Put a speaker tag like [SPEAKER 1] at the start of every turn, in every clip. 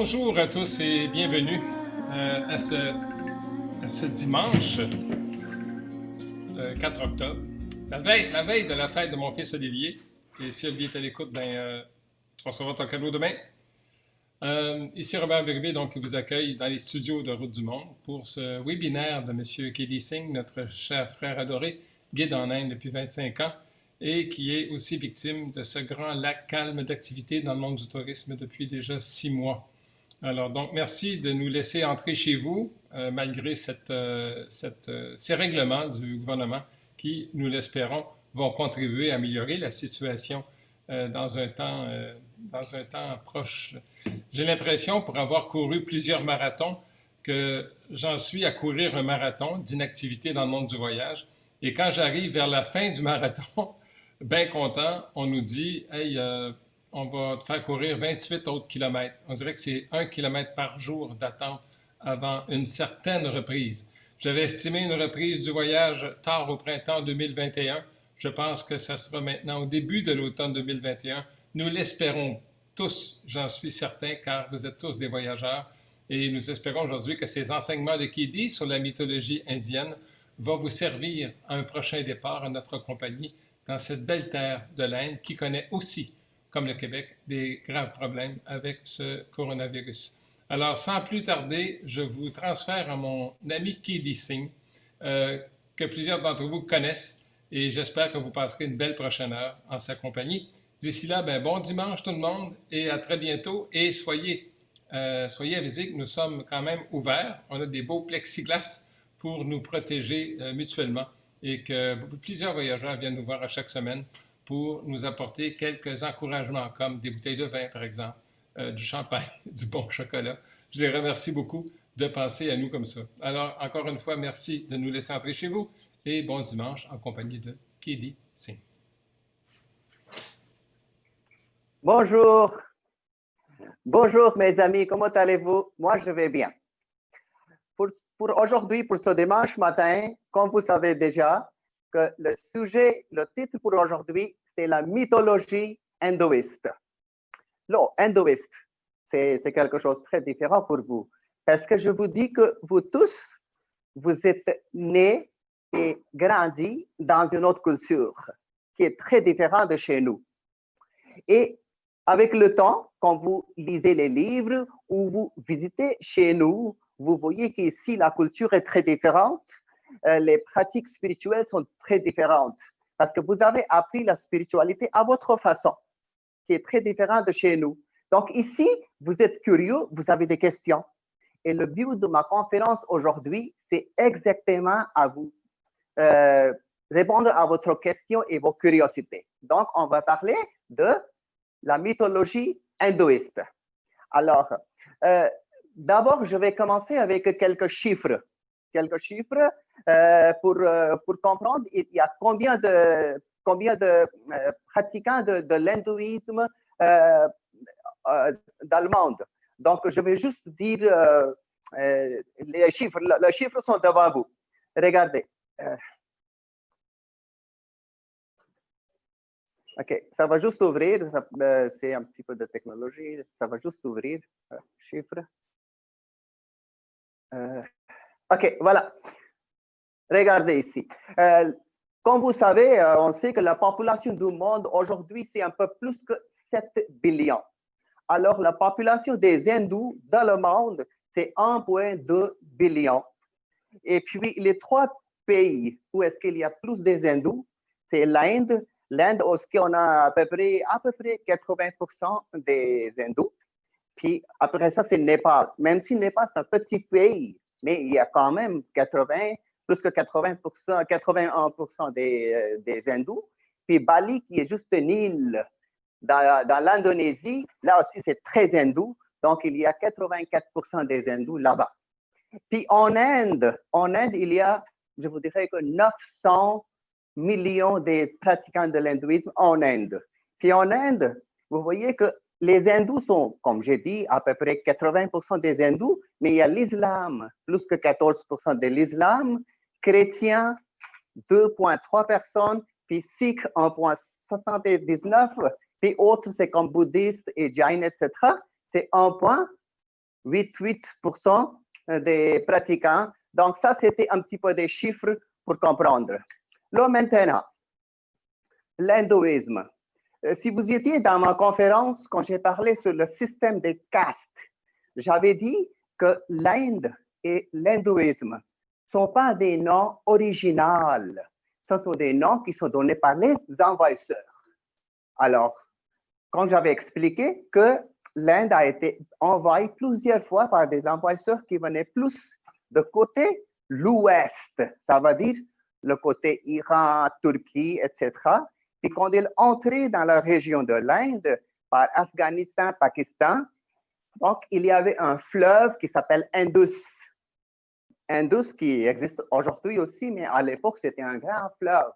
[SPEAKER 1] Bonjour à tous et bienvenue à ce dimanche 4 octobre, la veille de la fête de mon fils Olivier. Et si Olivier est à l'écoute, tu recevras ton cadeau demain. Ici Robert Berger, donc, qui vous accueille dans les studios de Route du Monde pour ce webinaire de M. K.D. Singh, notre cher frère adoré, guide en Inde depuis 25 ans et qui est aussi victime de ce grand lac calme d'activité dans le monde du tourisme depuis déjà 6 mois. Alors, donc, merci de nous laisser entrer chez vous, malgré ces règlements du gouvernement qui, nous l'espérons, vont contribuer à améliorer la situation dans un temps proche. J'ai l'impression, pour avoir couru plusieurs marathons, que j'en suis à courir un marathon d'inactivité dans le monde du voyage. Et quand j'arrive vers la fin du marathon, bien content, on nous dit « Hey, on va te faire courir 28 autres kilomètres. » On dirait que c'est 1 kilomètre par jour d'attente avant une certaine reprise. J'avais estimé une reprise du voyage tard au printemps 2021. Je pense que ça sera maintenant au début de l'automne 2021. Nous l'espérons tous, j'en suis certain, car vous êtes tous des voyageurs. Et nous espérons aujourd'hui que ces enseignements de K.D. sur la mythologie indienne vont vous servir à un prochain départ à notre compagnie dans cette belle terre de l'Inde qui connaît aussi, comme le Québec, des graves problèmes avec ce coronavirus. Alors, sans plus tarder, je vous transfère à mon ami K.D. Singh, que plusieurs d'entre vous connaissent, et j'espère que vous passerez une belle prochaine heure en sa compagnie. D'ici là, bon dimanche tout le monde, et à très bientôt, et soyez avisés que nous sommes quand même ouverts. On a des beaux plexiglas pour nous protéger mutuellement, et que plusieurs voyageurs viennent nous voir à chaque semaine pour nous apporter quelques encouragements, comme des bouteilles de vin, par exemple, du champagne, du bon chocolat. Je les remercie beaucoup de penser à nous comme ça. Alors, encore une fois, merci de nous laisser entrer chez vous et bon dimanche en compagnie de K.D. Singh.
[SPEAKER 2] Bonjour. Bonjour mes amis, comment allez-vous? Moi, je vais bien. Pour aujourd'hui, pour ce dimanche matin, comme vous savez déjà, que le titre pour aujourd'hui, c'est la mythologie hindouiste. Non, hindouiste, c'est quelque chose de très différent pour vous. Parce que je vous dis que vous tous, vous êtes nés et grandis dans une autre culture qui est très différente de chez nous. Et avec le temps, quand vous lisez les livres ou vous visitez chez nous, vous voyez qu'ici, la culture est très différente. Les pratiques spirituelles sont très différentes parce que vous avez appris la spiritualité à votre façon, qui est très différente de chez nous. Donc ici, vous êtes curieux, vous avez des questions. Et le but de ma conférence aujourd'hui, c'est exactement à vous répondre à votre question et vos curiosités. Donc, on va parler de la mythologie hindouiste. Alors, d'abord, je vais commencer avec quelques chiffres. Quelques chiffres pour comprendre il y a combien de pratiquants de l'hindouisme dans le monde. Donc, je vais juste dire les chiffres. Les chiffres sont devant vous. Regardez. OK, ça va juste ouvrir. C'est un petit peu de technologie. Ça va juste ouvrir. Chiffres. OK, voilà. Regardez ici. Comme vous savez, on sait que la population du monde aujourd'hui, c'est un peu plus que 7 billions. Alors, la population des hindous dans le monde, c'est 1,2 billion. Et puis, les 3 pays où est-ce qu'il y a plus des hindous, c'est l'Inde. L'Inde, où on a à peu près 80% des hindous. Puis, après ça, c'est le Népal. Même si le Népal, c'est un petit pays, mais il y a quand même plus que 80%, 81% des hindous. Puis, Bali, qui est juste une île dans l'Indonésie, là aussi, c'est très hindou. Donc, il y a 84% des hindous là-bas. Puis, en Inde, il y a, je vous dirais que 900 millions de pratiquants de l'hindouisme en Inde. Puis, en Inde, vous voyez que les hindous sont, comme j'ai dit, à peu près 80% des hindous, mais il y a l'islam, plus que 14% de l'islam, chrétiens, 2,3 personnes, puis sikh, 1,79, puis autres, c'est comme bouddhistes et jain, etc., c'est 1,1 88% des pratiquants. Donc, ça, c'était un petit peu des chiffres pour comprendre. Là, maintenant, l'hindouisme. Si vous étiez dans ma conférence, quand j'ai parlé sur le système des castes, j'avais dit que l'Inde et l'hindouisme ne sont pas des noms originaux. Ce sont des noms qui sont donnés par les envahisseurs. Alors, quand j'avais expliqué que l'Inde a été envahie plusieurs fois par des envahisseurs qui venaient plus de côté l'ouest, ça veut dire le côté Iran, Turquie, etc. Et quand ils entraient dans la région de l'Inde, par Afghanistan, Pakistan, donc il y avait un fleuve qui s'appelle Indus. Indus qui existe aujourd'hui aussi, mais à l'époque, c'était un grand fleuve.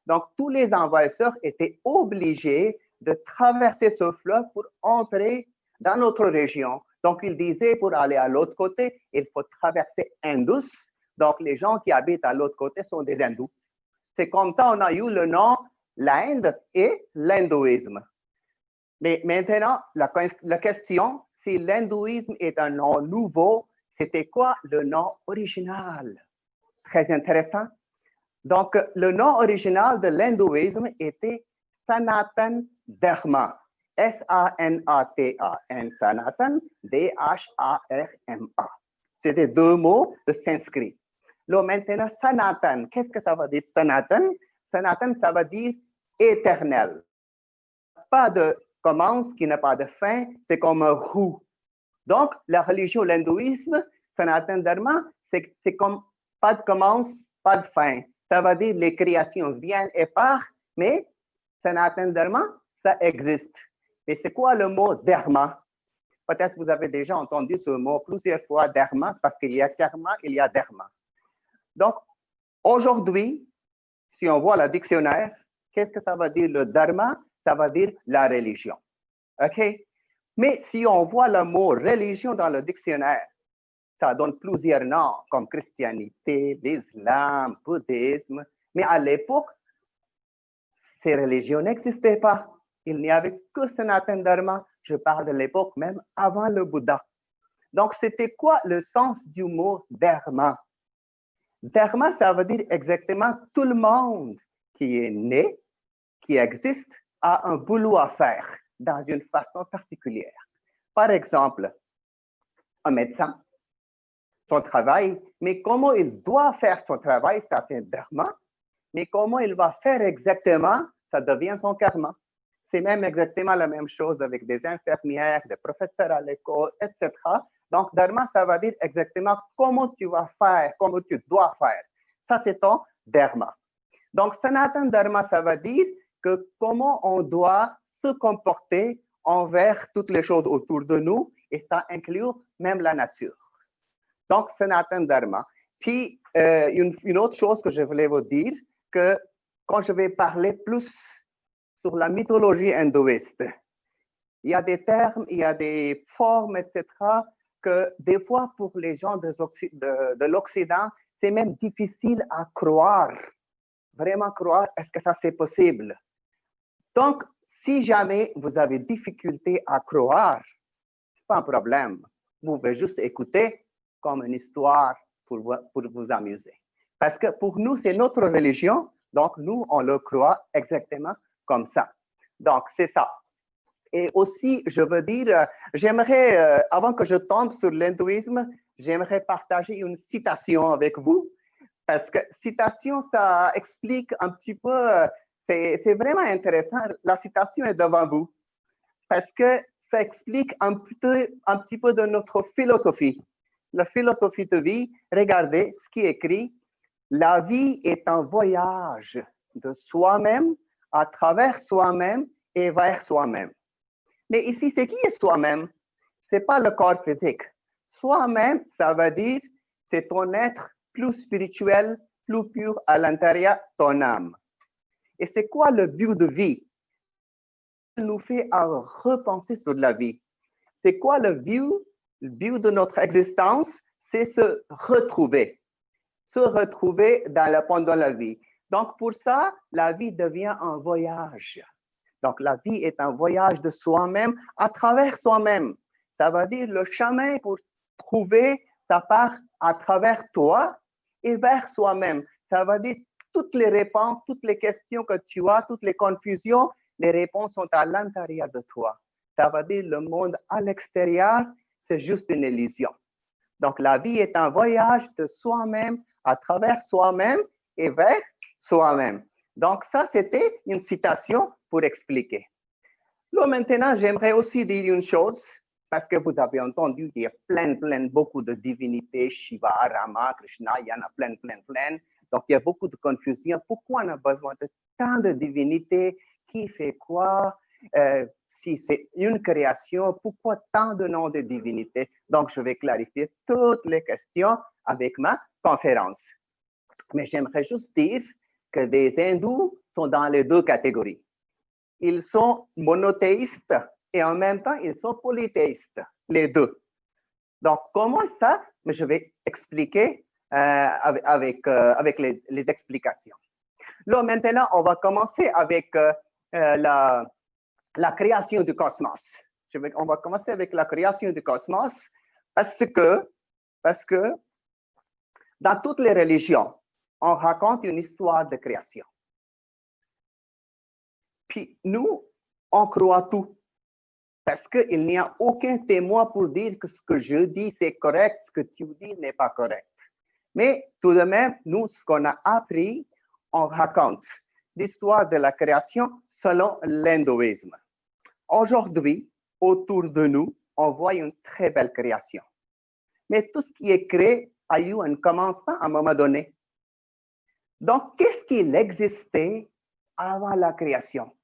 [SPEAKER 2] Donc, tous les envahisseurs étaient obligés de traverser ce fleuve pour entrer dans notre région. Donc, ils disaient, pour aller à l'autre côté, il faut traverser Indus. Donc, les gens qui habitent à l'autre côté sont des hindous. C'est comme ça qu'on a eu le nom l'Inde et l'hindouisme. Mais maintenant, la question, si l'hindouisme est un nom nouveau, c'était quoi le nom original? Très intéressant. Donc, le nom original de l'hindouisme était Sanatan Dharma. S-A-N-A-T-A-N, Sanatan, D-H-A-R-M-A. C'était deux mots de sanskrit. Là, maintenant, Sanatan, qu'est-ce que ça veut dire Sanatan? Sanatan, ça veut dire éternel. Pas de commence qui n'a pas de fin, c'est comme un roue. Donc, la religion, l'hindouisme, Sanatan Dharma, c'est comme pas de commence, pas de fin. Ça veut dire les créations viennent et partent, mais Sanatan Dharma, ça existe. Et c'est quoi le mot dharma? Peut-être vous avez déjà entendu ce mot plusieurs fois, dharma, parce qu'il y a karma, il y a dharma. Donc, aujourd'hui, si on voit le dictionnaire, qu'est-ce que ça veut dire le dharma? Ça veut dire la religion. OK? Mais si on voit le mot religion dans le dictionnaire, ça donne plusieurs noms, comme christianité, l'islam, bouddhisme. Mais à l'époque, ces religions n'existaient pas. Il n'y avait que Sanatan Dharma. Je parle de l'époque même avant le Bouddha. Donc, c'était quoi le sens du mot dharma? Dharma, ça veut dire exactement tout le monde qui est né, qui existe, a un boulot à faire dans une façon particulière. Par exemple, un médecin, son travail, mais comment il doit faire son travail, ça c'est un dharma, mais comment il va faire exactement, ça devient son karma. C'est même exactement la même chose avec des infirmières, des professeurs à l'école, etc. Donc, dharma, ça veut dire exactement comment tu vas faire, comment tu dois faire. Ça, c'est ton dharma. Donc, Sanatan Dharma, ça veut dire que comment on doit se comporter envers toutes les choses autour de nous, et ça inclut même la nature. Donc, Sanatan Dharma. Puis, une autre chose que je voulais vous dire, que quand je vais parler plus sur la mythologie hindouiste, il y a des termes, il y a des formes, etc., que des fois, pour les gens de l'Occident, c'est même difficile à croire. Vraiment croire, est-ce que ça c'est possible? Donc, si jamais vous avez difficulté à croire, pas un problème. Vous pouvez juste écouter comme une histoire pour vous amuser. Parce que pour nous, c'est notre religion, donc nous, on le croit exactement comme ça. Donc, c'est ça. Et aussi, je veux dire, j'aimerais, avant que je tombe sur l'hindouisme, j'aimerais partager une citation avec vous. Parce que citation, ça explique un petit peu, c'est vraiment intéressant. La citation est devant vous. Parce que ça explique un petit peu de notre philosophie. La philosophie de vie, regardez ce qui est écrit. La vie est un voyage de soi-même, à travers soi-même et vers soi-même. Mais ici, c'est qui est soi-même? Ce n'est pas le corps physique. Soi-même, ça veut dire c'est ton être plus spirituel, plus pur à l'intérieur, ton âme. Et c'est quoi le but de vie? Nous fait à repenser sur la vie. C'est quoi le but de notre existence? C'est se retrouver pendant la vie. Donc, pour ça, la vie devient un voyage. Donc, la vie est un voyage de soi-même à travers soi-même. Ça veut dire le chemin pour trouver sa part à travers toi et vers soi-même. Ça veut dire toutes les réponses, toutes les questions que tu as, toutes les confusions, les réponses sont à l'intérieur de toi. Ça veut dire le monde à l'extérieur, c'est juste une illusion. Donc, la vie est un voyage de soi-même, à travers soi-même et vers soi-même. Donc, ça, c'était une citation pour expliquer. Là, maintenant, j'aimerais aussi dire une chose, parce que vous avez entendu qu'il y a beaucoup de divinités, Shiva, Rama, Krishna, il y en a plein. Donc, il y a beaucoup de confusion. Pourquoi on a besoin de tant de divinités? Qui fait quoi? Si c'est une création, pourquoi tant de noms de divinités? Donc, je vais clarifier toutes les questions avec ma conférence. Mais j'aimerais juste dire que les hindous sont dans les deux catégories. Ils sont monothéistes et en même temps, ils sont polythéistes, les deux. Donc, comment ça? Je vais expliquer avec les explications. Là, maintenant, on va commencer avec la création du cosmos. On va commencer avec la création du cosmos parce que dans toutes les religions, on raconte une histoire de création. Puis nous, on croit tout. Parce qu'il n'y a aucun témoin pour dire que ce que je dis, c'est correct, ce que tu dis n'est pas correct. Mais tout de même, nous, ce qu'on a appris, on raconte l'histoire de la création selon l'hindouisme. Aujourd'hui, autour de nous, on voit une très belle création. Mais tout ce qui est créé a eu un commencement à un moment donné. Donc, qu'est-ce qu'il existait avant la création?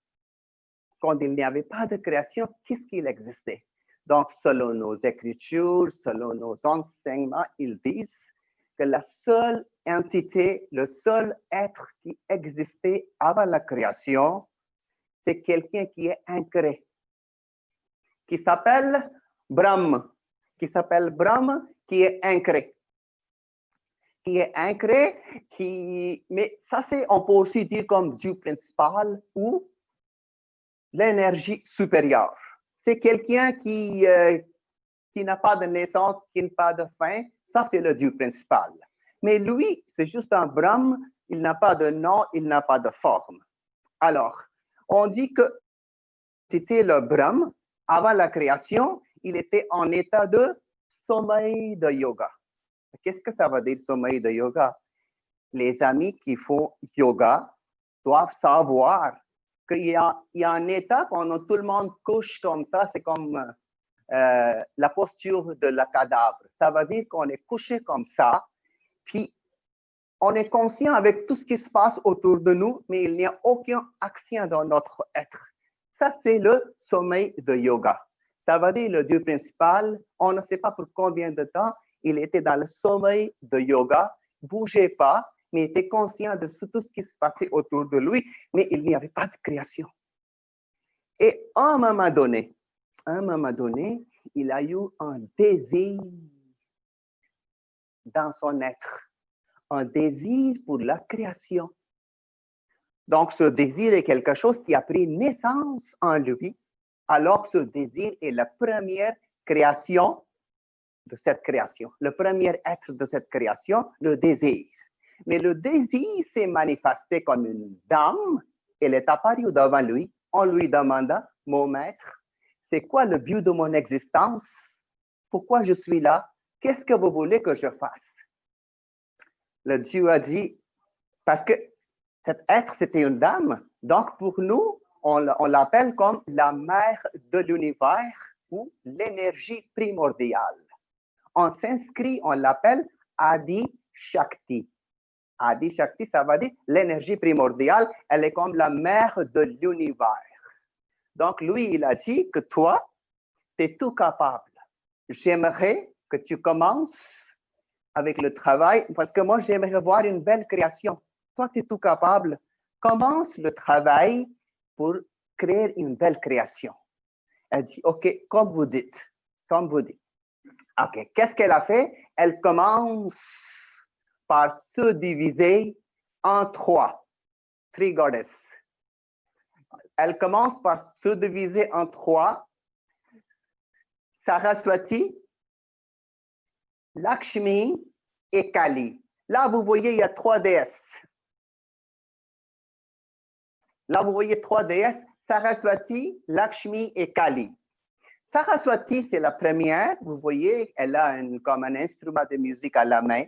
[SPEAKER 2] Quand il n'y avait pas de création, qu'est-ce qu'il existait? Donc, selon nos écritures, selon nos enseignements, ils disent que la seule entité, le seul être qui existait avant la création, c'est quelqu'un qui est incré, qui s'appelle Brahma, qui est incré. Mais ça, on peut aussi dire comme Dieu principal ou l'énergie supérieure. C'est quelqu'un qui n'a pas de naissance, qui n'a pas de fin. Ça, c'est le Dieu principal. Mais lui, c'est juste un Brahma. Il n'a pas de nom, il n'a pas de forme. Alors, on dit que c'était le Brahma. Avant la création, il était en état de sommeil de yoga. Qu'est-ce que ça veut dire, sommeil de yoga? Les amis qui font yoga doivent savoir qu'il y a un état quand tout le monde couche comme ça, c'est comme la posture de la cadavre. Ça veut dire qu'on est couché comme ça, puis on est conscient avec tout ce qui se passe autour de nous, mais il n'y a aucune action dans notre être. Ça, c'est le sommeil de yoga. Ça veut dire le Dieu principal, on ne sait pas pour combien de temps, il était dans le sommeil de yoga, bougeait pas, mais était conscient de tout ce qui se passait autour de lui, mais il n'y avait pas de création. Et à un moment donné, il a eu un désir dans son être, un désir pour la création. Donc, ce désir est quelque chose qui a pris naissance en lui, alors ce désir est la première création de cette création, le premier être de cette création, le désir. Mais le désir s'est manifesté comme une dame, elle est apparue devant lui, on lui demanda, mon maître, c'est quoi le but de mon existence? Pourquoi je suis là? Qu'est-ce que vous voulez que je fasse? Le Dieu a dit, parce que cet être, c'était une dame, donc pour nous, on l'appelle comme la mère de l'univers ou l'énergie primordiale. En sanskrit, on l'appelle Adi Shakti. Adi Shakti, ça veut dire l'énergie primordiale, elle est comme la mère de l'univers. Donc, lui, il a dit que toi, tu es tout capable. J'aimerais que tu commences avec le travail, parce que moi, j'aimerais voir une belle création. Toi, tu es tout capable. Commence le travail pour créer une belle création. Elle dit, OK, comme vous dites. OK, qu'est-ce qu'elle a fait? Elle commence par se diviser en trois goddesses. Elle commence par se diviser en trois. Saraswati, Lakshmi et Kali. Là, vous voyez, il y a 3 déesses. Là, vous voyez 3 déesses, Saraswati, Lakshmi et Kali. Saraswati, c'est la première. Vous voyez, elle a comme un instrument de musique à la main.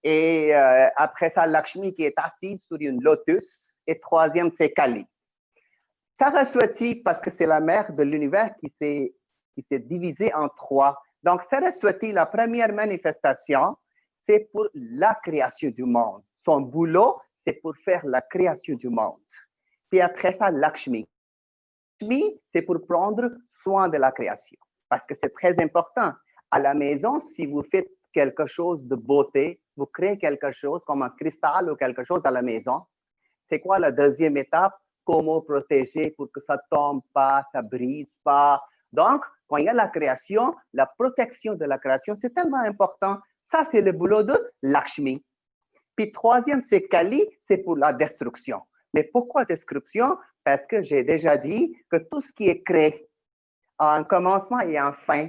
[SPEAKER 2] Et après ça, Lakshmi qui est assise sur une lotus. Et troisième, c'est Kali. Saraswati, parce que c'est la mère de l'univers qui s'est divisée en 3. Donc, Saraswati, la première manifestation, c'est pour la création du monde. Son boulot, c'est pour faire la création du monde. Puis après ça, Lakshmi. Lakshmi, c'est pour prendre soin de la création. Parce que c'est très important. À la maison, si vous faites quelque chose de beauté, vous créez quelque chose comme un cristal ou quelque chose à la maison, c'est quoi la deuxième étape? Comment protéger pour que ça ne tombe pas, ça ne brise pas. Donc, quand il y a la création, la protection de la création, c'est tellement important. Ça, c'est le boulot de Lakshmi. Puis troisième, c'est Kali, c'est pour la destruction. Mais pourquoi destruction? Parce que j'ai déjà dit que tout ce qui est créé a un commencement et une fin.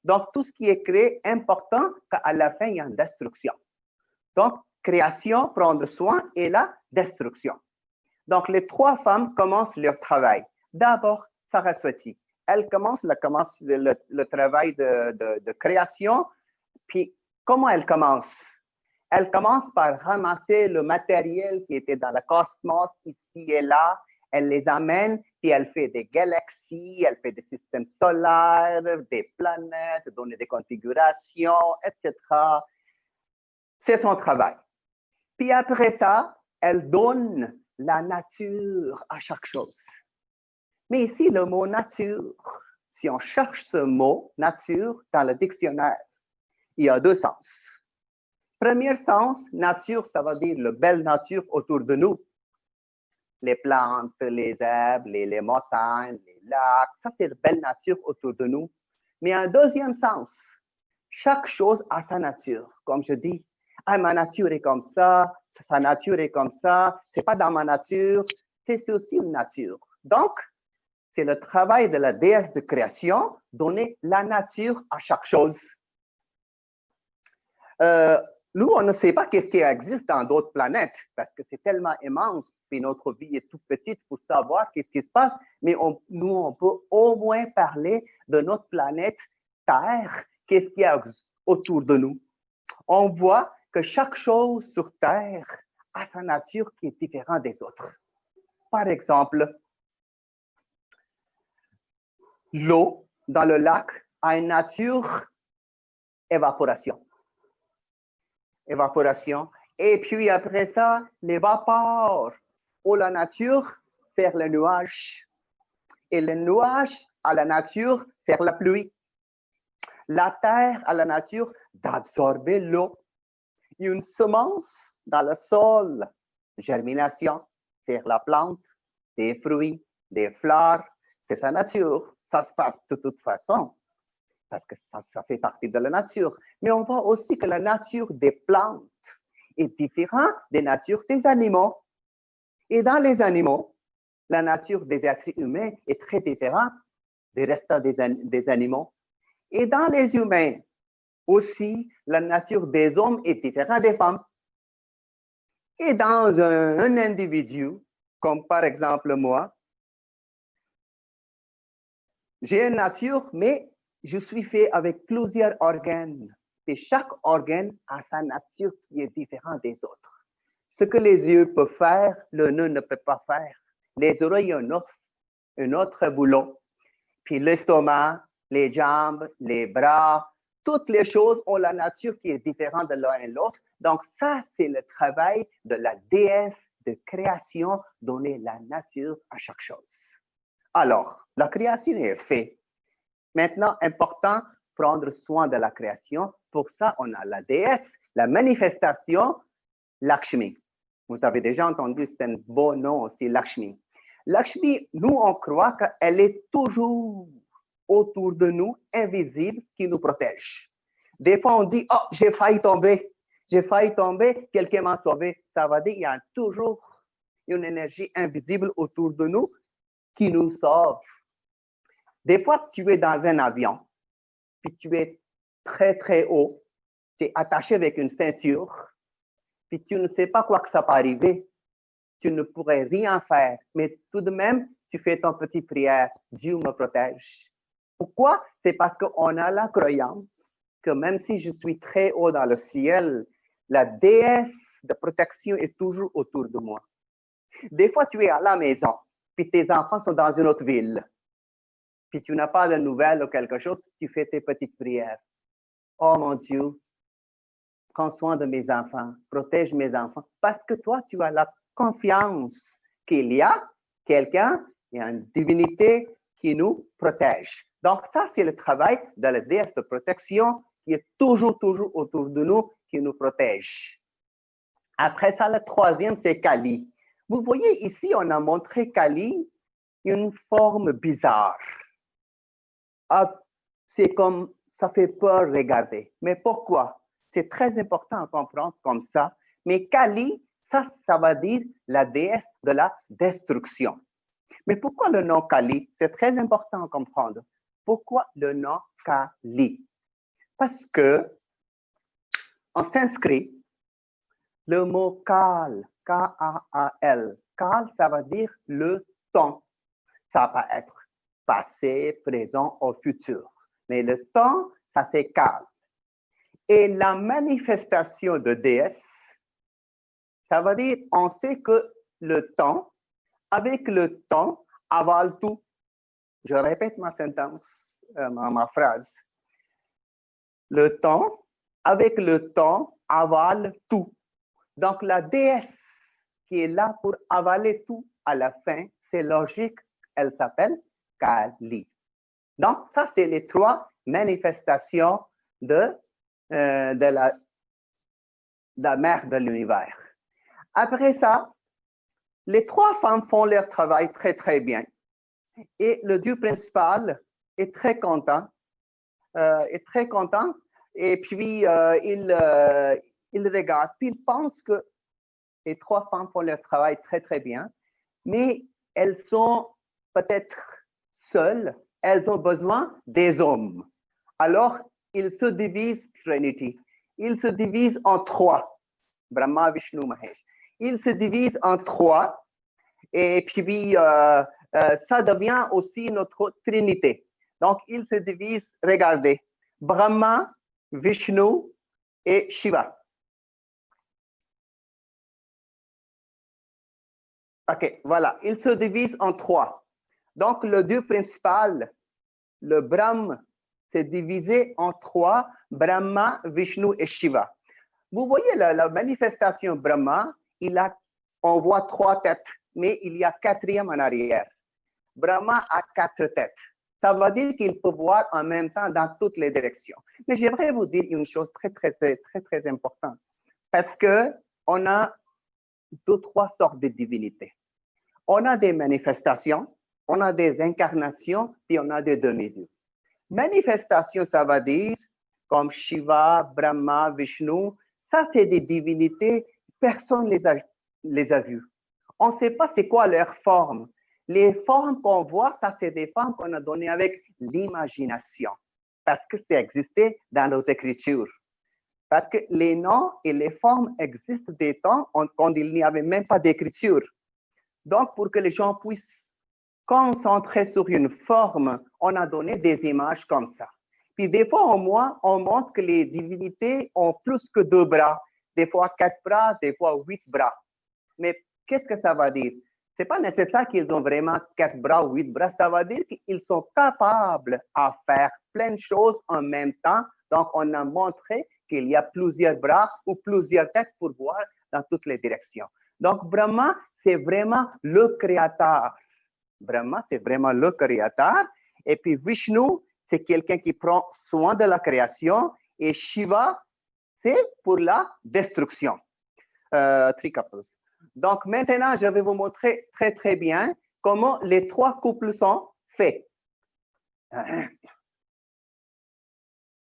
[SPEAKER 2] Donc, tout ce qui est créé, important qu'à la fin, il y a une destruction. Donc, création, prendre soin et la destruction. Donc, les 3 femmes commencent leur travail. D'abord, Saraswati. Elle commence le travail de création. Puis, comment elle commence? Elle commence par ramasser le matériel qui était dans le cosmos, ici et là. Elle les amène, puis elle fait des galaxies, elle fait des systèmes solaires, des planètes, donner des configurations, etc. C'est son travail. Puis après ça, elle donne la nature à chaque chose. Mais ici, le mot nature, si on cherche ce mot nature dans le dictionnaire, il y a 2 sens. Premier sens, nature, ça veut dire la belle nature autour de nous. Les plantes, les herbes, les montagnes, les lacs, ça c'est la belle nature autour de nous. Mais un deuxième sens, chaque chose a sa nature. Comme je dis, ah, ma nature est comme ça, sa nature est comme ça, c'est pas dans ma nature, c'est aussi une nature. Donc, c'est le travail de la déesse de création, donner la nature à chaque chose. Nous, on ne sait pas qu'est-ce qui existe dans d'autres planètes parce que c'est tellement immense et notre vie est toute petite pour savoir qu'est-ce qui se passe, mais nous, on peut au moins parler de notre planète Terre, qu'est-ce qu'il y a autour de nous. On voit que chaque chose sur Terre a sa nature qui est différente des autres. Par exemple, l'eau dans le lac a une nature évaporation. Et puis après ça, les vapeurs ou la nature faire le nuage. Et le nuage à la nature faire la pluie. La terre à la nature d'absorber l'eau. Une semence dans le sol, germination, faire la plante, des fruits, des fleurs, c'est sa nature. Ça se passe de toute façon. Parce que ça fait partie de la nature. Mais on voit aussi que la nature des plantes est différente des natures des animaux. Et dans les animaux, la nature des êtres humains est très différente des restants des animaux. Et dans les humains aussi, la nature des hommes est différente des femmes. Et dans un individu, comme par exemple moi, j'ai une nature, mais je suis fait avec plusieurs organes. Et chaque organe a sa nature qui est différente des autres. Ce que les yeux peuvent faire, le nez ne peut pas faire. Les oreilles ont un autre boulot. Puis l'estomac, les jambes, les bras, toutes les choses ont la nature qui est différente de l'un et l'autre. Donc ça, c'est le travail de la déesse de création, donner la nature à chaque chose. Alors, la création est faite. Maintenant, important, prendre soin de la création. Pour ça, on a la déesse, la manifestation, Lakshmi. Vous avez déjà entendu, c'est un beau nom aussi, Lakshmi. Lakshmi, nous, on croit qu'elle est toujours autour de nous, invisible, qui nous protège. Des fois, on dit, oh, j'ai failli tomber, quelqu'un m'a sauvé. Ça veut dire qu'il y a toujours une énergie invisible autour de nous qui nous sauve. Des fois, tu es dans un avion, puis tu es très, très haut. Tu es attaché avec une ceinture, puis tu ne sais pas quoi que ça peut arriver. Tu ne pourrais rien faire, mais tout de même, tu fais ton petite prière. Dieu me protège. Pourquoi? C'est parce qu'on a la croyance que même si je suis très haut dans le ciel, la déesse de protection est toujours autour de moi. Des fois, tu es à la maison, puis tes enfants sont dans une autre ville, puis tu n'as pas de nouvelles ou quelque chose, tu fais tes petites prières. Oh mon Dieu, prends soin de mes enfants, protège mes enfants, parce que toi, tu as la confiance qu'il y a quelqu'un, il y a une divinité qui nous protège. Donc, ça, c'est le travail de la déesse de protection qui est toujours, toujours autour de nous, qui nous protège. Après ça, le troisième, c'est Kali. Vous voyez ici, on a montré Kali, une forme bizarre. Ah, c'est comme, ça fait peur regarder. Mais pourquoi? C'est très important à comprendre comme ça. Mais Kali, ça va dire la déesse de la destruction. Mais pourquoi le nom Kali? C'est très important à comprendre. Pourquoi le nom Kali? Parce que en sanskrit, le mot Kal, K-A-A-L, Kal, ça veut dire le temps. Ça peut être passé, présent ou futur. Mais le temps, ça c'est Kal. Et la manifestation de déesse, ça veut dire, on sait que le temps, avec le temps, avale tout. Je répète ma sentence, ma phrase. Le temps, avec le temps, avale tout. Donc, la déesse qui est là pour avaler tout à la fin, c'est logique, elle s'appelle Kali. Donc, ça, c'est les trois manifestations de la mère de l'univers. Après ça, les trois femmes font leur travail très, très bien. Et le dieu principal est très content. Et puis, il regarde, puis il pense que les trois femmes font leur travail très, très bien, mais elles sont peut-être seules, elles ont besoin des hommes. Alors, il se divise, Trinity, il se divise en trois, Brahma, Vishnu, Mahesh. Il se divise en trois, et puis ça devient aussi notre Trinité. Donc, il se divise, regardez, Brahma, Vishnu et Shiva. OK, voilà. Il se divise en trois. Donc, le dieu principal, le Brahm, s'est divisé en trois, Brahma, Vishnu et Shiva. Vous voyez la manifestation Brahma, on voit trois têtes, mais il y a quatrième en arrière. Brahma a quatre têtes. Ça veut dire qu'il peut voir en même temps dans toutes les directions. Mais j'aimerais vous dire une chose très, très, très, très, très importante. Parce qu'on a trois sortes de divinités. On a des manifestations, on a des incarnations, puis on a des demi-dieux. Manifestation, ça veut dire comme Shiva, Brahma, Vishnu, ça c'est des divinités, personne ne les a vues. On ne sait pas c'est quoi leur forme. Les formes qu'on voit, ça c'est des formes qu'on a données avec l'imagination, parce que c'est existé dans nos écritures. Parce que les noms et les formes existent des temps quand il n'y avait même pas d'écriture. Donc, pour que les gens puissent concentrer sur une forme, on a donné des images comme ça. Puis des fois, on montre que les divinités ont plus que 2 bras, des fois 4 bras, des fois 8 bras. Mais qu'est-ce que ça veut dire? Ce n'est pas nécessaire qu'ils ont vraiment 4 bras ou 8 bras, ça veut dire qu'ils sont capables à faire plein de choses en même temps. Donc, on a montré qu'il y a plusieurs bras ou plusieurs têtes pour voir dans toutes les directions. Donc, Brahma, c'est vraiment le créateur. Brahma, c'est vraiment le créateur. Et puis Vishnu, c'est quelqu'un qui prend soin de la création. Et Shiva, c'est pour la destruction. Trikapus. Donc maintenant, je vais vous montrer très, très bien comment les trois couples sont faits.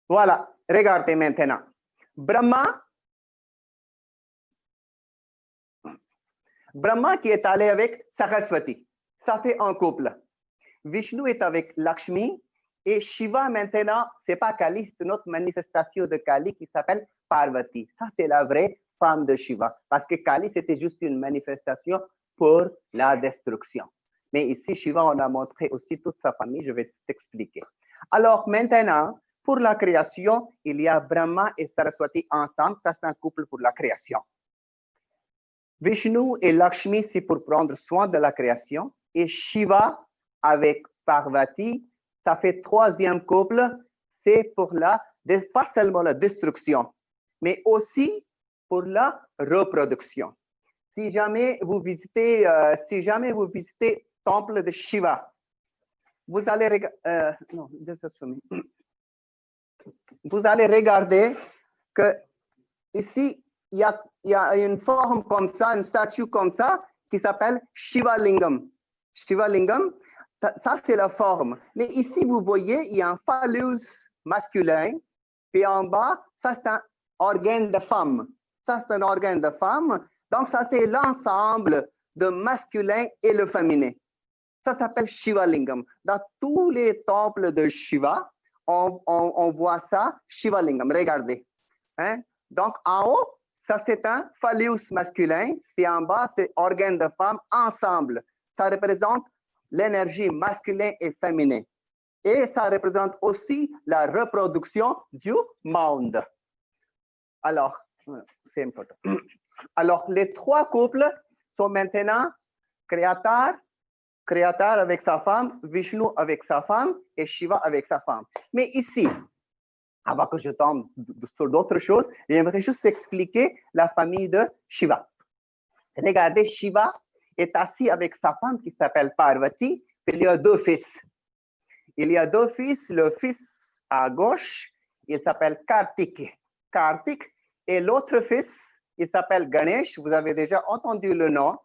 [SPEAKER 2] Voilà, regardez maintenant. Brahma qui est allé avec Saraswati. Ça fait un couple. Vishnu est avec Lakshmi Et Shiva, maintenant, c'est pas Kali, c'est notre manifestation de Kali qui s'appelle Parvati. Ça, c'est la vraie femme de Shiva. Parce que Kali, c'était juste une manifestation pour la destruction. Mais ici, Shiva, on a montré aussi toute sa famille. Je vais t'expliquer. Alors, maintenant, pour la création, il y a Brahma et Saraswati ensemble. Ça, c'est un couple pour la création. Vishnu et Lakshmi, c'est pour prendre soin de la création. Et Shiva avec Parvati, ça fait troisième couple, c'est pour pas seulement la destruction, mais aussi pour la reproduction. Si jamais vous visitez temple de Shiva, vous allez regarder que ici, il y a une forme comme ça, une statue comme ça, qui s'appelle Shiva Lingam. Shiva Lingam, ça c'est la forme. Mais ici, vous voyez, il y a un phallus masculin, puis en bas, ça c'est un organe de femme. Ça c'est un organe de femme. Donc, ça c'est l'ensemble de masculin et le féminin. Ça s'appelle Shiva Lingam. Dans tous les temples de Shiva, on voit ça, Shiva Lingam. Regardez. Hein? Donc, en haut, ça c'est un phallus masculin, puis en bas, c'est organe de femme ensemble. Ça représente l'énergie masculine et féminine. Et ça représente aussi la reproduction du monde. Alors, c'est important. Alors, les trois couples sont maintenant créateur avec sa femme, Vishnu avec sa femme et Shiva avec sa femme. Mais ici, avant que je tombe sur d'autres choses, j'aimerais juste expliquer la famille de Shiva. Regardez, Shiva est assis avec sa femme qui s'appelle Parvati, et il y a deux fils. Il y a deux fils, le fils à gauche, il s'appelle Kartik, et l'autre fils, il s'appelle Ganesh. Vous avez déjà entendu le nom,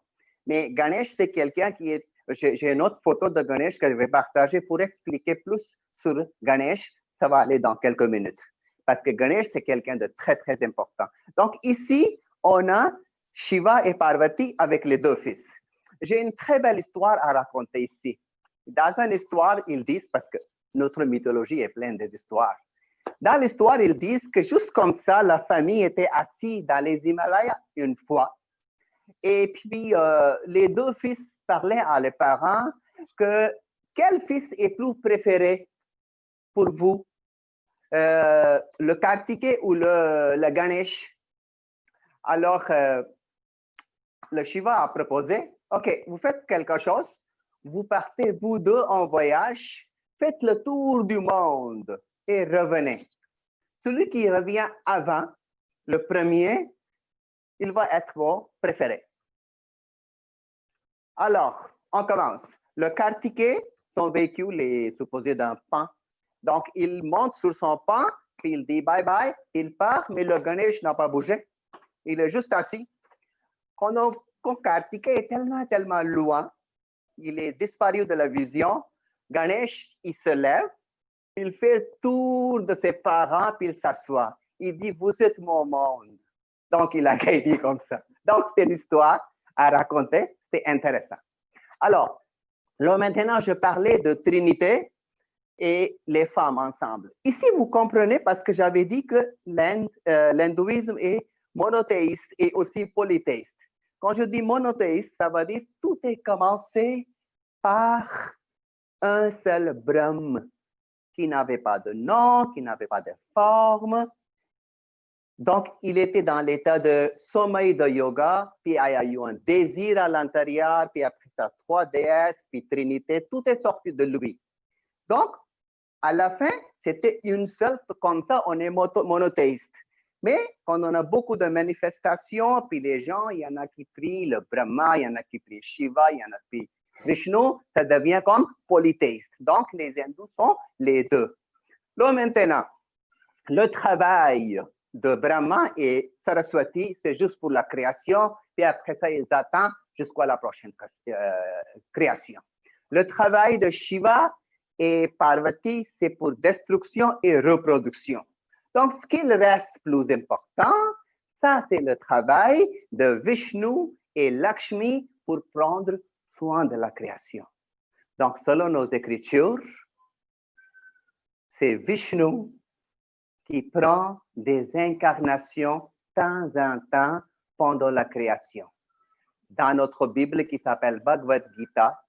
[SPEAKER 2] mais Ganesh, c'est quelqu'un qui est... J'ai une autre photo de Ganesh que je vais partager pour expliquer plus sur Ganesh. Ça va aller dans quelques minutes. Parce que Ganesh, c'est quelqu'un de très, très important. Donc ici, on a Shiva et Parvati avec les deux fils. J'ai une très belle histoire à raconter ici. Dans une histoire, ils disent, parce que notre mythologie est pleine d'histoires, dans l'histoire, ils disent que juste comme ça, la famille était assise dans les Himalayas une fois. Et puis, les deux fils parlaient à leurs parents que quel fils est plus préféré pour vous, le Kartikeya ou le Ganesh? Alors, le Shiva a proposé, OK, vous faites quelque chose, vous partez vous deux en voyage, faites le tour du monde et revenez. Celui qui revient avant, le premier, il va être vos préférés. Alors, on commence. Le Kartikeya, son véhicule est supposé d'un pan. Donc, il monte sur son pan, puis il dit bye-bye, il part, mais le Ganesh n'a pas bougé. Il est juste assis. Quand Kartikeya est tellement loin, il est disparu de la vision, Ganesh, il se lève, il fait le tour de ses parents, puis il s'assoit. Il dit, vous êtes mon monde. Donc, il a dit comme ça. Donc, c'est l'histoire à raconter. C'est intéressant. Alors, là, maintenant, je parlais de Trinité et les femmes ensemble. Ici, vous comprenez parce que j'avais dit que l'hindouisme est monothéiste et aussi polythéiste. Quand je dis monothéiste, ça veut dire tout est commencé par un seul Brahma qui n'avait pas de nom, qui n'avait pas de forme. Donc, il était dans l'état de sommeil de yoga, puis il y a eu un désir à l'intérieur, puis après ça, trois déesses, puis Trinité, tout est sorti de lui. Donc, à la fin, c'était une seule, comme ça, on est monothéiste. Mais quand on a beaucoup de manifestations, puis les gens, il y en a qui prient le Brahma, il y en a qui prient Shiva, il y en a qui prient Vishnu, ça devient comme polythéiste. Donc, les hindous sont les deux. Là, maintenant, le travail de Brahma et Saraswati, c'est juste pour la création, puis après ça, ils attendent jusqu'à la prochaine création. Le travail de Shiva et Parvati, c'est pour destruction et reproduction. Donc, ce qui reste plus important, ça, c'est le travail de Vishnu et Lakshmi pour prendre soin de la création. Donc, selon nos écritures, c'est Vishnu qui prend des incarnations de temps en temps pendant la création. Dans notre Bible qui s'appelle Bhagavad Gita,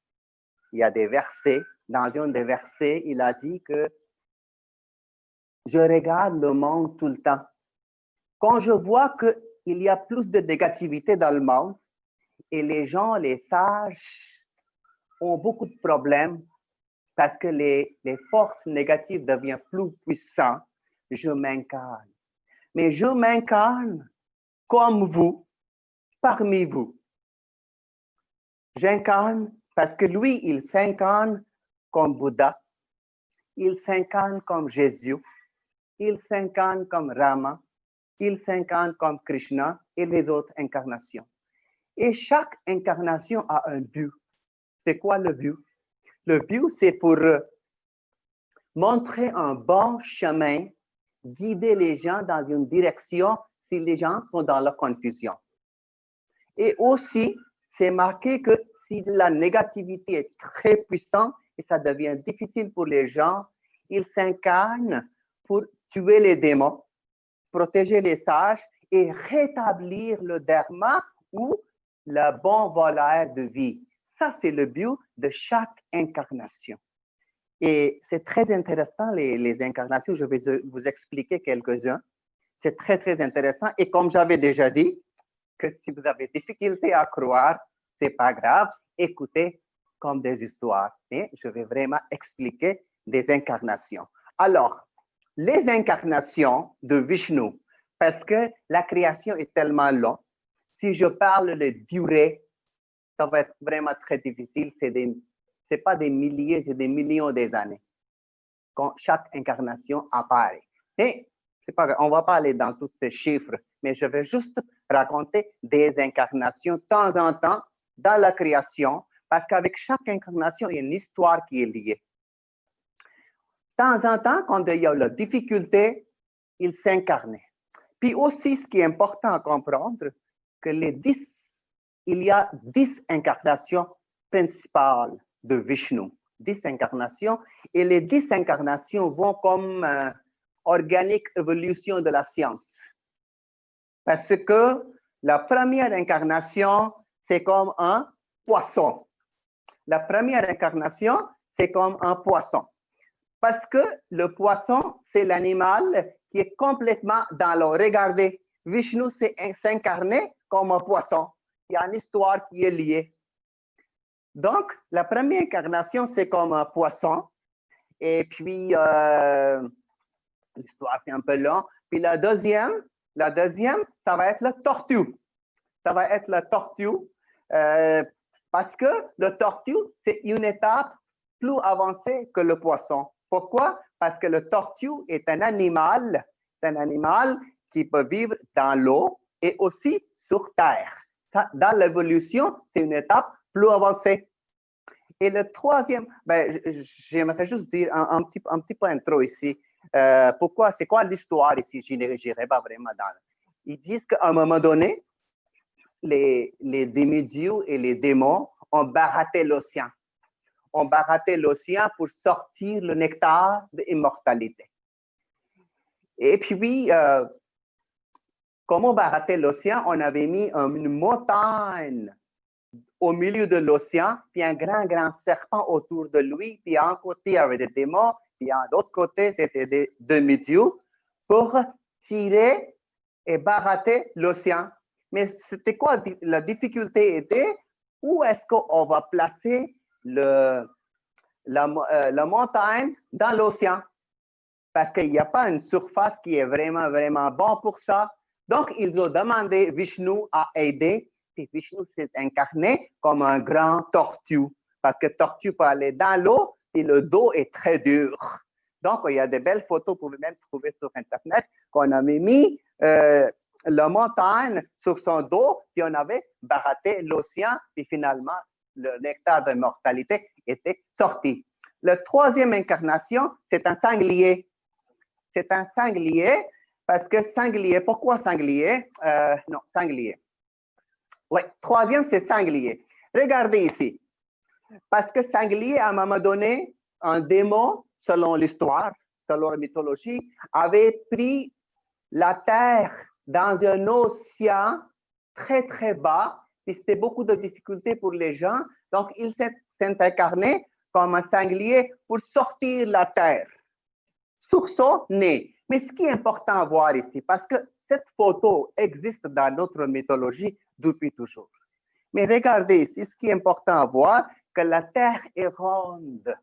[SPEAKER 2] il y a des versets. Dans un des versets, il a dit que je regarde le monde tout le temps. Quand je vois qu'il y a plus de négativité dans le monde et les gens, les sages, ont beaucoup de problèmes parce que les forces négatives deviennent plus puissantes, je m'incarne. Mais je m'incarne comme vous, parmi vous. J'incarne parce que lui, il s'incarne comme Bouddha, il s'incarne comme Jésus, il s'incarne comme Rama, il s'incarne comme Krishna et les autres incarnations. Et chaque incarnation a un but. C'est quoi le but? Le but, c'est pour montrer un bon chemin, guider les gens dans une direction si les gens sont dans la confusion. Et aussi, c'est marqué que si la négativité est très puissante et ça devient difficile pour les gens, ils s'incarnent pour tuer les démons, protéger les sages et rétablir le dharma ou le bon volaire de vie. Ça, c'est le but de chaque incarnation. Et c'est très intéressant, les incarnations. Je vais vous expliquer quelques-uns. C'est très, très intéressant. Et comme j'avais déjà dit, que si vous avez difficulté à croire, c'est pas grave. Écoutez comme des histoires. Et je vais vraiment expliquer des incarnations. Alors, les incarnations de Vishnu, parce que la création est tellement longue, si je parle de durée, ça va être vraiment très difficile. C'est pas des milliers, c'est des millions d'années quand chaque incarnation apparaît. Et c'est pas grave, on va pas aller dans tous ces chiffres, mais je vais juste raconter des incarnations de temps en temps dans la création, parce qu'avec chaque incarnation, il y a une histoire qui est liée. De temps en temps, quand il y a la difficulté, il s'incarnait. Puis aussi, ce qui est important à comprendre, que il y a 10 incarnations principales de Vishnu. 10 incarnations, et les 10 incarnations vont comme organique évolution de la science. Parce que la première incarnation, c'est comme un poisson. La première incarnation, c'est comme un poisson. Parce que le poisson, c'est l'animal qui est complètement dans l'eau. Regardez, Vishnu s'incarnait comme un poisson. Il y a une histoire qui est liée. Donc, la première incarnation, c'est comme un poisson. Et puis, l'histoire, c'est un peu long. Puis la deuxième, ça va être la tortue. Ça va être la tortue. Parce que le tortue, c'est une étape plus avancée que le poisson. Pourquoi? Parce que le tortue est un animal qui peut vivre dans l'eau et aussi sur terre. Dans l'évolution, c'est une étape plus avancée. Et le troisième, j'aimerais juste dire un petit peu intro ici. Pourquoi? C'est quoi l'histoire ici? Je n'irai pas vraiment dans. Ils disent qu'à un moment donné, les demi-dieux et les démons ont baratté l'océan. On baratté l'océan pour sortir le nectar de l'immortalité. Et puis, comment baratté l'océan? On avait mis une montagne au milieu de l'océan, puis un grand serpent autour de lui, puis à un côté, il y avait des démons, puis à l'autre côté, c'était des demi-dieux, pour tirer et barater l'océan. Mais c'était quoi la difficulté était? Où est-ce qu'on va placer la montagne dans l'océan? Parce qu'il n'y a pas une surface qui est vraiment bon pour ça. Donc, ils ont demandé Vishnu à aider. Et Vishnu s'est incarné comme un grand tortue. Parce que tortue peut aller dans l'eau et le dos est très dur. Donc, il y a de belles photos, vous pouvez même trouver sur Internet, qu'on avait mis la montagne sur son dos, puis on avait baratté l'océan, puis finalement, le nectar de mortalité était sorti. La troisième incarnation, c'est un sanglier. C'est un sanglier, parce que sanglier, pourquoi sanglier? Non, sanglier. Oui, troisième, c'est sanglier. Regardez ici. Parce que sanglier, à un moment donné, un démon, selon l'histoire, selon la mythologie, avait pris la terre dans un océan très, très bas. Et c'était beaucoup de difficultés pour les gens. Donc, il s'est incarné comme un sanglier pour sortir la terre sur son nez. Mais ce qui est important à voir ici, parce que cette photo existe dans notre mythologie depuis toujours. Mais regardez ici, ce qui est important à voir, que la terre est ronde.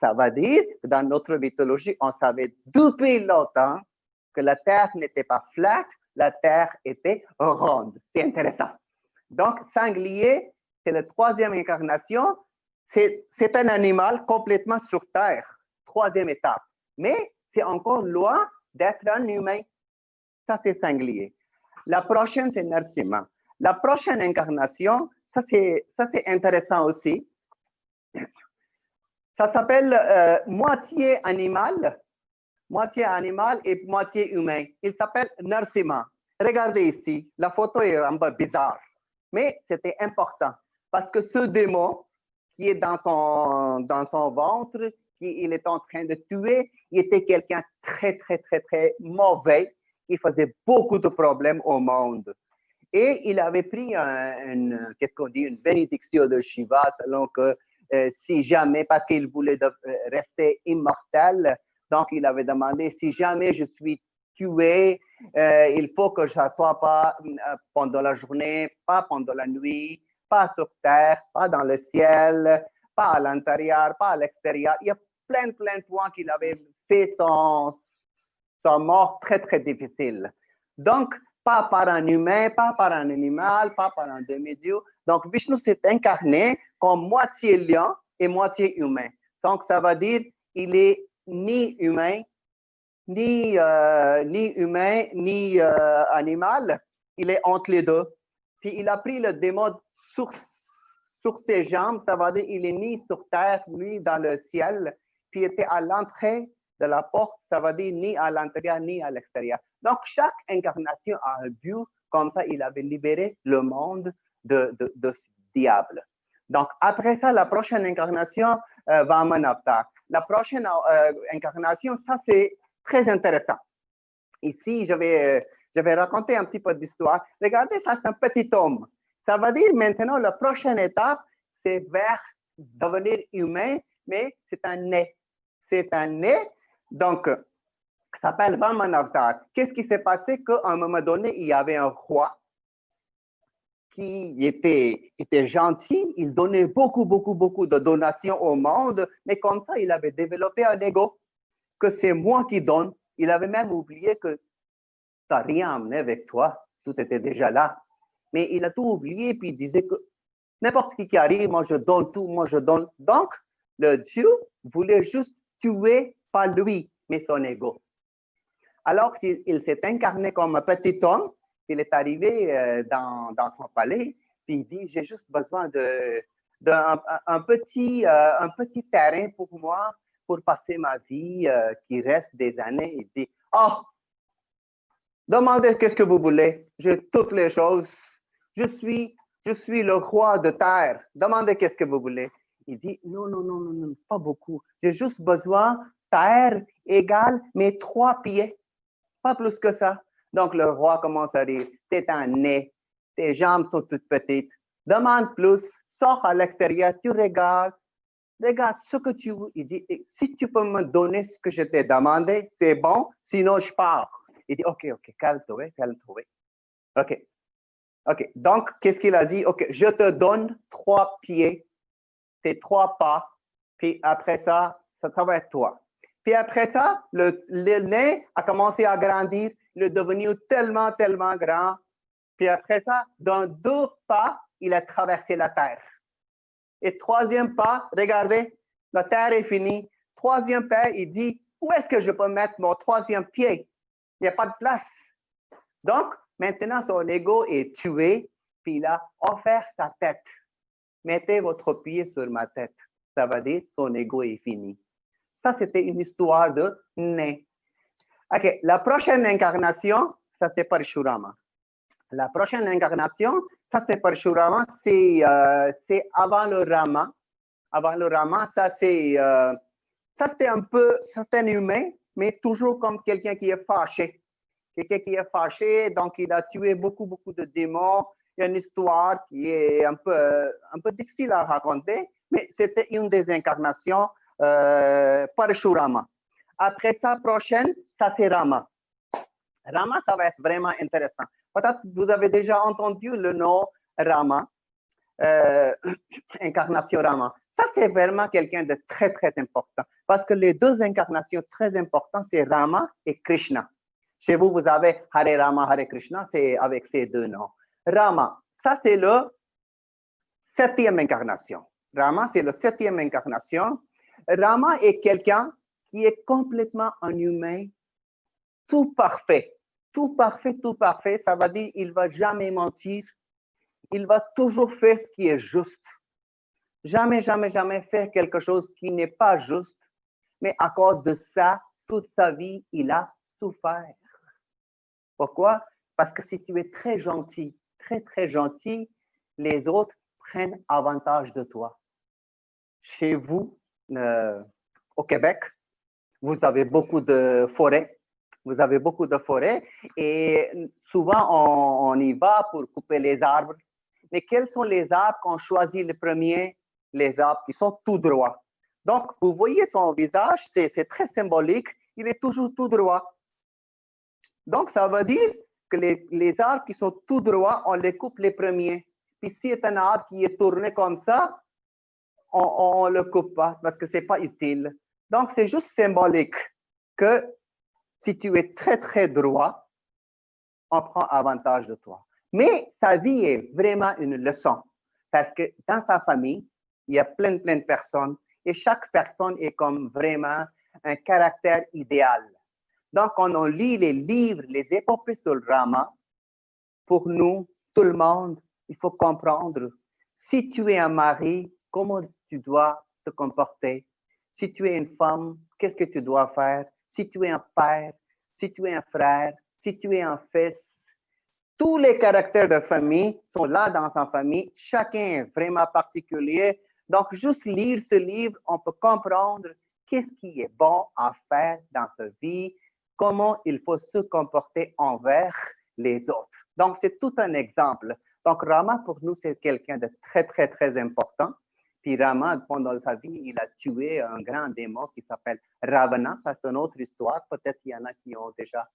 [SPEAKER 2] Ça veut dire que dans notre mythologie, on savait depuis longtemps que la terre n'était pas plate, la terre était ronde. C'est intéressant. Donc, sanglier, c'est la troisième incarnation. C'est un animal complètement sur terre. Troisième étape. Mais c'est encore loin d'être un humain. Ça, c'est sanglier. La prochaine, c'est Narsimha. La prochaine incarnation, ça c'est intéressant aussi. Ça s'appelle moitié animal et moitié humain. Il s'appelle Narsimha. Regardez ici, la photo est un peu bizarre, mais c'était important parce que ce démon qui est dans son ventre, il est en train de tuer, il était quelqu'un de très, très, très, très mauvais qui faisait beaucoup de problèmes au monde. Et il avait pris qu'est-ce qu'on dit, une bénédiction de Shiva, selon que si jamais, parce qu'il voulait rester immortel, donc il avait demandé, si jamais je suis tué, il faut que ça ne soit pas pendant la journée, pas pendant la nuit, pas sur terre, pas dans le ciel, pas à l'intérieur, pas à l'extérieur. Il y a plein de points qu'il avait fait son mort très, très difficile. Donc, pas par un humain, pas par un animal, pas par un demi-dieu. Donc, Vishnu s'est incarné comme moitié lion et moitié humain. Donc, ça veut dire qu'il est ni humain, ni animal. Il est entre les deux. Puis, il a pris le démon sur ses jambes. Ça veut dire qu'il est ni sur terre, ni dans le ciel. Puis, il était à l'entrée de la porte, ça veut dire ni à l'intérieur, ni à l'extérieur. Donc, chaque incarnation a un but, comme ça, il avait libéré le monde de ce diable. Donc, après ça, la prochaine incarnation, Vaman Avatar. La prochaine incarnation, ça, c'est très intéressant. Ici, je vais raconter un petit peu d'histoire. Regardez, ça, c'est un petit homme. Ça veut dire maintenant, la prochaine étape, c'est vers devenir humain, mais c'est un nez. C'est un nez. Donc, ça s'appelle Vaman Avatar. Qu'est-ce qui s'est passé? Qu'à un moment donné, il y avait un roi qui était gentil. Il donnait beaucoup de donations au monde, mais comme ça, il avait développé un ego, que c'est moi qui donne. Il avait même oublié que tu n'as rien amené avec toi. Tout était déjà là. Mais il a tout oublié, puis il disait que n'importe qui arrive, moi je donne tout, moi je donne. Donc, le Dieu voulait juste tuer, pas lui, mais son ego. Alors, il s'est incarné comme un petit homme, il est arrivé dans son palais, puis il dit, j'ai juste besoin d'un petit terrain pour moi, pour passer ma vie qui reste des années. Il dit, oh, demandez qu'est-ce que vous voulez, j'ai toutes les choses, je suis le roi de terre, demandez qu'est-ce que vous voulez. Il dit, non, pas beaucoup, j'ai juste besoin de terre égale mes 3 pieds. Pas plus que ça. Donc, le roi commence à dire, t'es un nez, tes jambes sont toutes petites, demande plus, sors à l'extérieur, tu regarde ce que tu veux. Il dit, si tu peux me donner ce que je t'ai demandé, c'est bon, sinon je pars. Il dit, ok, calme-toi. Ok, donc, qu'est-ce qu'il a dit? Ok, je te donne 3 pieds, tes 3 pas, puis après ça va être toi. Puis après ça, le nez a commencé à grandir, il est devenu tellement grand. Puis après ça, dans 2 pas, il a traversé la terre. Et 3e pas, regardez, la terre est finie. 3e pas, il dit, où est-ce que je peux mettre mon 3e pied? Il n'y a pas de place. Donc, maintenant, son ego est tué, puis il a offert sa tête. Mettez votre pied sur ma tête. Ça veut dire son ego est fini. Ça, c'était une histoire de nez. OK, la prochaine incarnation, ça c'est Parashurama. La prochaine incarnation, ça c'est Parashurama, c'est avant le Rama. Avant le Rama, ça c'était un humain, mais toujours comme quelqu'un qui est fâché. Quelqu'un qui est fâché, donc il a tué beaucoup, beaucoup de démons. Il y a une histoire qui est un peu difficile à raconter, mais c'était une des incarnations Parashurama. Après ça, prochaine, ça c'est Rama. Rama, ça va être vraiment intéressant. Peut-être que vous avez déjà entendu le nom Rama, incarnation Rama. Ça, c'est vraiment quelqu'un de très, très important. Parce que les deux incarnations très importantes, c'est Rama et Krishna. Chez vous, vous avez Hare Rama, Hare Krishna, c'est avec ces deux noms. Rama, ça, c'est le septième incarnation. Rama, c'est le septième incarnation. Rama est quelqu'un qui est complètement un humain tout parfait. Tout parfait, tout parfait. Ça veut dire qu'il ne va jamais mentir. Il va toujours faire ce qui est juste. Jamais, jamais, jamais faire quelque chose qui n'est pas juste. Mais à cause de ça, toute sa vie, il a souffert. Pourquoi? Parce que si tu es très gentil, très, très gentil, les autres prennent avantage de toi. Chez vous, au Québec, vous avez beaucoup de forêts. Vous avez beaucoup de forêts et souvent on y va pour couper les arbres. Mais quels sont les arbres qu'on choisit le premier? Les arbres qui sont tout droits. Donc, vous voyez son visage, c'est très symbolique. Il est toujours tout droit. Donc, ça veut dire que les arbres qui sont tout droits, on les coupe les premiers. Puis si c'est un arbre qui est tourné comme ça, on ne le coupe pas parce que ce n'est pas utile. Donc, c'est juste symbolique que si tu es très, très droit, on prend avantage de toi. Mais sa vie est vraiment une leçon parce que dans sa famille, il y a plein de personnes et chaque personne est comme vraiment un caractère idéal. Donc, quand on lit les livres, les épopées sur le Rama, pour nous, tout le monde, il faut comprendre, si tu es un mari, comment tu dois te comporter. Si tu es une femme, qu'est-ce que tu dois faire? Si tu es un père, si tu es un frère, si tu es un fils, tous les caractères de famille sont là dans sa famille. Chacun est vraiment particulier. Donc, juste lire ce livre, on peut comprendre qu'est-ce qui est bon à faire dans sa vie, comment il faut se comporter envers les autres. Donc, c'est tout un exemple. Donc, Rama, pour nous, c'est quelqu'un de très, très, très important. Puis Rama, pendant sa vie, il a tué un grand démon qui s'appelle Ravana. Ça, c'est une autre histoire. Peut-être qu'il y en a qui ont déjà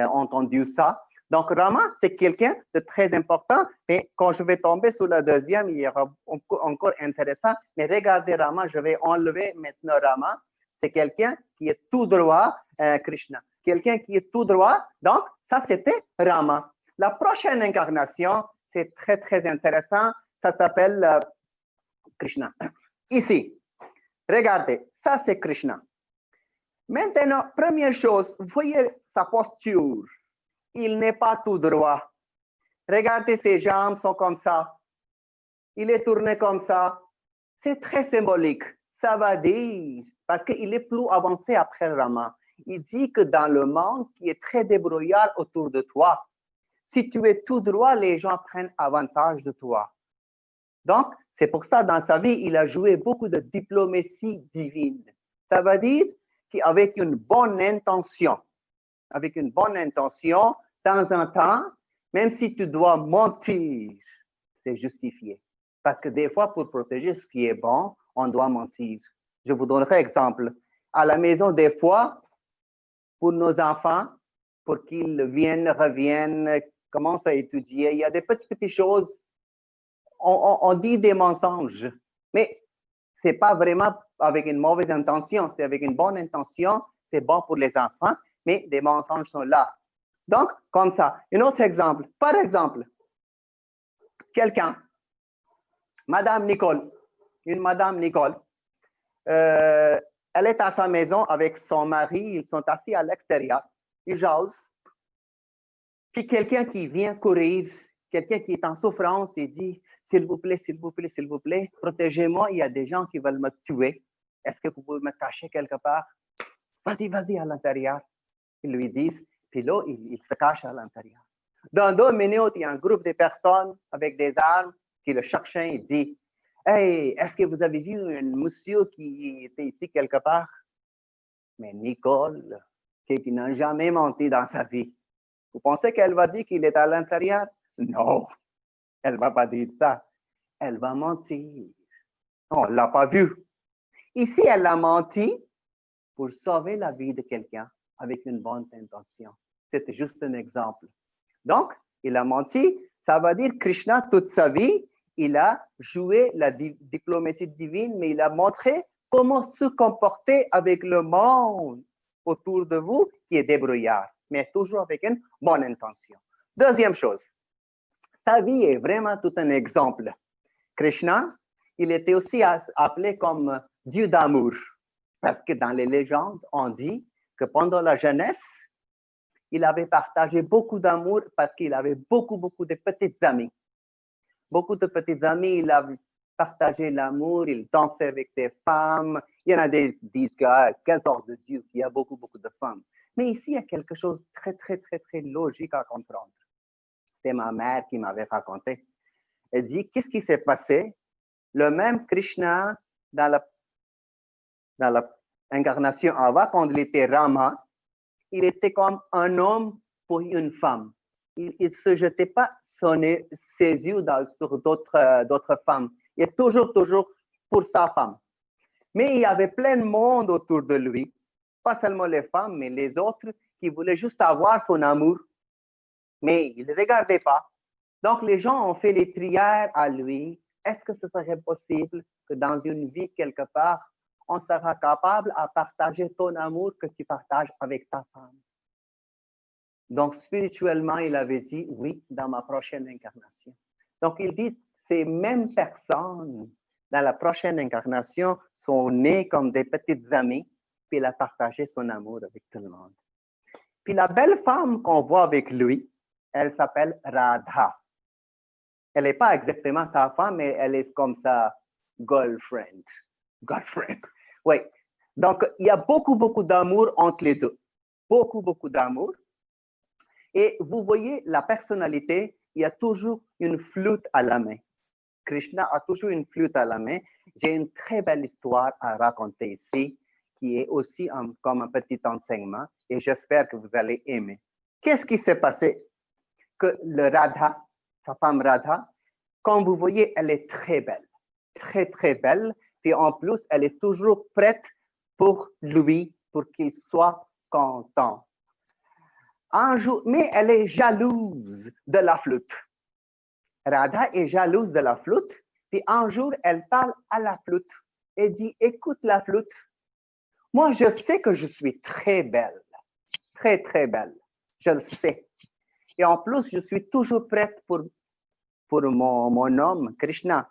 [SPEAKER 2] entendu ça. Donc, Rama, c'est quelqu'un de très important. Et quand je vais tomber sur la deuxième, il y aura encore intéressant. Mais regardez Rama, je vais enlever maintenant Rama. C'est quelqu'un qui est tout droit, Krishna. Quelqu'un qui est tout droit. Donc, ça, c'était Rama. La prochaine incarnation, c'est très, très intéressant. Ça s'appelle Krishna. Ici, regardez, ça, c'est Krishna. Maintenant, première chose, voyez sa posture. Il n'est pas tout droit. Regardez, ses jambes sont comme ça. Il est tourné comme ça. C'est très symbolique. Ça va dire, parce qu'il est plus avancé après Rama. Il dit que dans le monde qui est très débrouillard autour de toi, si tu es tout droit, les gens prennent avantage de toi. Donc, c'est pour ça, dans sa vie, il a joué beaucoup de diplomatie divine. Ça veut dire qu'avec une bonne intention, temps en temps, même si tu dois mentir, c'est justifié. Parce que des fois, pour protéger ce qui est bon, on doit mentir. Je vous donnerai exemple. À la maison, des fois, pour nos enfants, pour qu'ils viennent, reviennent, commencent à étudier, il y a des petites choses. On dit des mensonges, mais ce n'est pas vraiment avec une mauvaise intention, c'est avec une bonne intention, c'est bon pour les enfants, mais des mensonges sont là. Donc, comme ça. Un autre exemple. Par exemple, quelqu'un, Madame Nicole, une Madame Nicole, elle est à sa maison avec son mari, ils sont assis à l'extérieur, ils jasent. Puis quelqu'un qui vient courir, quelqu'un qui est en souffrance, il dit, s'il vous plaît, s'il vous plaît, s'il vous plaît, protégez-moi, il y a des gens qui veulent me tuer. Est-ce que vous pouvez me cacher quelque part? Vas-y, vas-y à l'intérieur. Ils lui disent, puis là, il se cache à l'intérieur. Dans 2 minutes, il y a un groupe de personnes avec des armes qui le cherchent. Il dit, hey, est-ce que vous avez vu un monsieur qui était ici quelque part? Mais Nicole, qui n'a jamais menti dans sa vie. Vous pensez qu'elle va dire qu'il est à l'intérieur? Non, elle ne va pas dire ça. Elle va mentir. On ne l'a pas vu. Ici, elle a menti pour sauver la vie de quelqu'un avec une bonne intention. C'était juste un exemple. Donc, il a menti. Ça veut dire Krishna, toute sa vie, il a joué la diplomatie divine, mais il a montré comment se comporter avec le monde autour de vous qui est débrouillard, mais toujours avec une bonne intention. Deuxième chose, sa vie est vraiment tout un exemple. Krishna, il était aussi appelé comme Dieu d'amour, parce que dans les légendes, on dit que pendant la jeunesse, il avait partagé beaucoup d'amour parce qu'il avait beaucoup de petites amies. Beaucoup de petites amies, il avait partagé l'amour, il dansait avec des femmes. Il y en a des qui disent quel genre de Dieu qui a beaucoup de femmes. Mais ici, il y a quelque chose de très logique à comprendre. C'est ma mère qui m'avait raconté. Elle dit, qu'est-ce qui s'est passé? Le même Krishna, dans l'incarnation avant, quand il était Rama, il était comme un homme pour une femme. Il ne se jetait pas ses yeux sur d'autres femmes. Il est toujours pour sa femme. Mais il y avait plein de monde autour de lui, pas seulement les femmes, mais les autres qui voulaient juste avoir son amour. Mais il ne regardait pas. Donc, les gens ont fait les prières à lui. Est-ce que ce serait possible que dans une vie quelque part, on sera capable à partager ton amour que tu partages avec ta femme? Donc, spirituellement, il avait dit oui dans ma prochaine incarnation. Donc, il dit ces mêmes personnes dans la prochaine incarnation sont nées comme des petites amies, puis il a partagé son amour avec tout le monde. Puis la belle femme qu'on voit avec lui, elle s'appelle Radha. Elle n'est pas exactement sa femme, mais elle est comme sa girlfriend. Girlfriend. Oui. Donc, il y a beaucoup d'amour entre les deux. Beaucoup d'amour. Et vous voyez la personnalité, il y a toujours une flûte à la main. Krishna a toujours une flûte à la main. J'ai une très belle histoire à raconter ici, qui est aussi comme un petit enseignement, et j'espère que vous allez aimer. Qu'est-ce qui s'est passé? Que le Radha, sa femme Radha, comme vous voyez, elle est très belle, très belle, puis en plus, elle est toujours prête pour lui, pour qu'il soit content. Un jour, mais elle est jalouse de la flûte. Radha est jalouse de la flûte, puis un jour, elle parle à la flûte et dit, écoute la flûte, moi, je sais que je suis très belle, très belle, je le sais. Et en plus, je suis toujours prête pour mon homme, Krishna.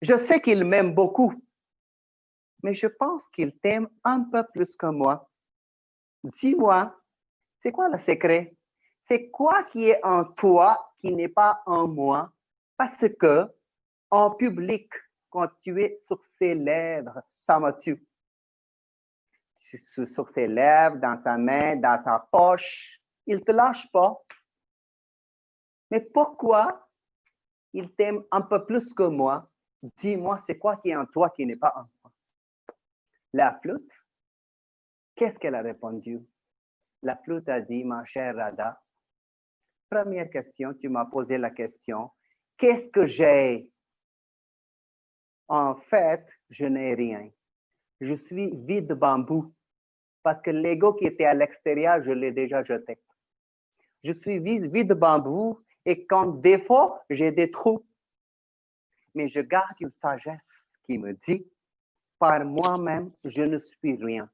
[SPEAKER 2] Je sais qu'il m'aime beaucoup, mais je pense qu'il t'aime un peu plus que moi. Dis-moi, c'est quoi le secret? C'est quoi qui est en toi qui n'est pas en moi? Parce que en public, quand tu es sur ses lèvres, ça me tue. Sur ses lèvres, dans sa main, dans sa poche, il ne te lâche pas. Mais pourquoi il t'aime un peu plus que moi? Dis-moi, c'est quoi qui est en toi qui n'est pas en moi? La flûte, qu'est-ce qu'elle a répondu? La flûte a dit, ma chère Radha, première question, tu m'as posé la question, qu'est-ce que j'ai? En fait, je n'ai rien. Je suis vide de bambou parce que l'ego qui était à l'extérieur, je l'ai déjà jeté. Je suis vide de bambou et comme défaut, j'ai des trous. Mais je garde une sagesse qui me dit, par moi-même, je ne suis rien.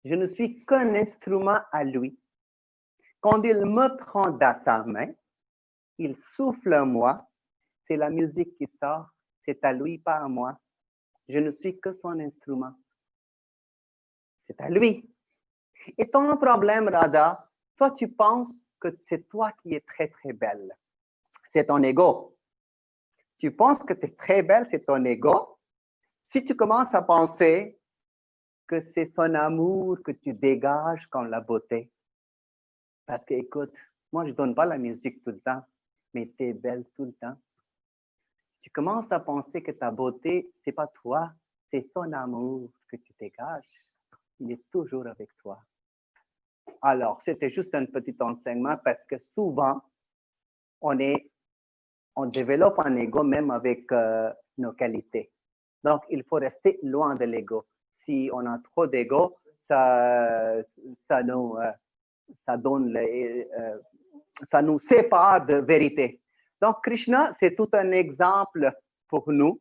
[SPEAKER 2] Je ne suis qu'un instrument à lui. Quand il me prend dans sa main, il souffle en moi, c'est la musique qui sort, c'est à lui, pas à moi. Je ne suis que son instrument. C'est à lui. Et ton problème, Radha, toi, tu penses que c'est toi qui es très belle. C'est ton ego. Tu penses que tu es très belle, c'est ton ego. Si tu commences à penser que c'est son amour que tu dégages comme la beauté, parce que, écoute, moi, je ne donne pas la musique tout le temps, mais tu es belle tout le temps. Tu commences à penser que ta beauté, c'est pas toi, c'est son amour que tu dégages. Il est toujours avec toi. Alors, c'était juste un petit enseignement parce que souvent, on développe un ego même avec nos qualités. Donc, il faut rester loin de l'ego. Si on a trop d'ego, ça nous sépare de vérité. Donc, Krishna, c'est tout un exemple pour nous.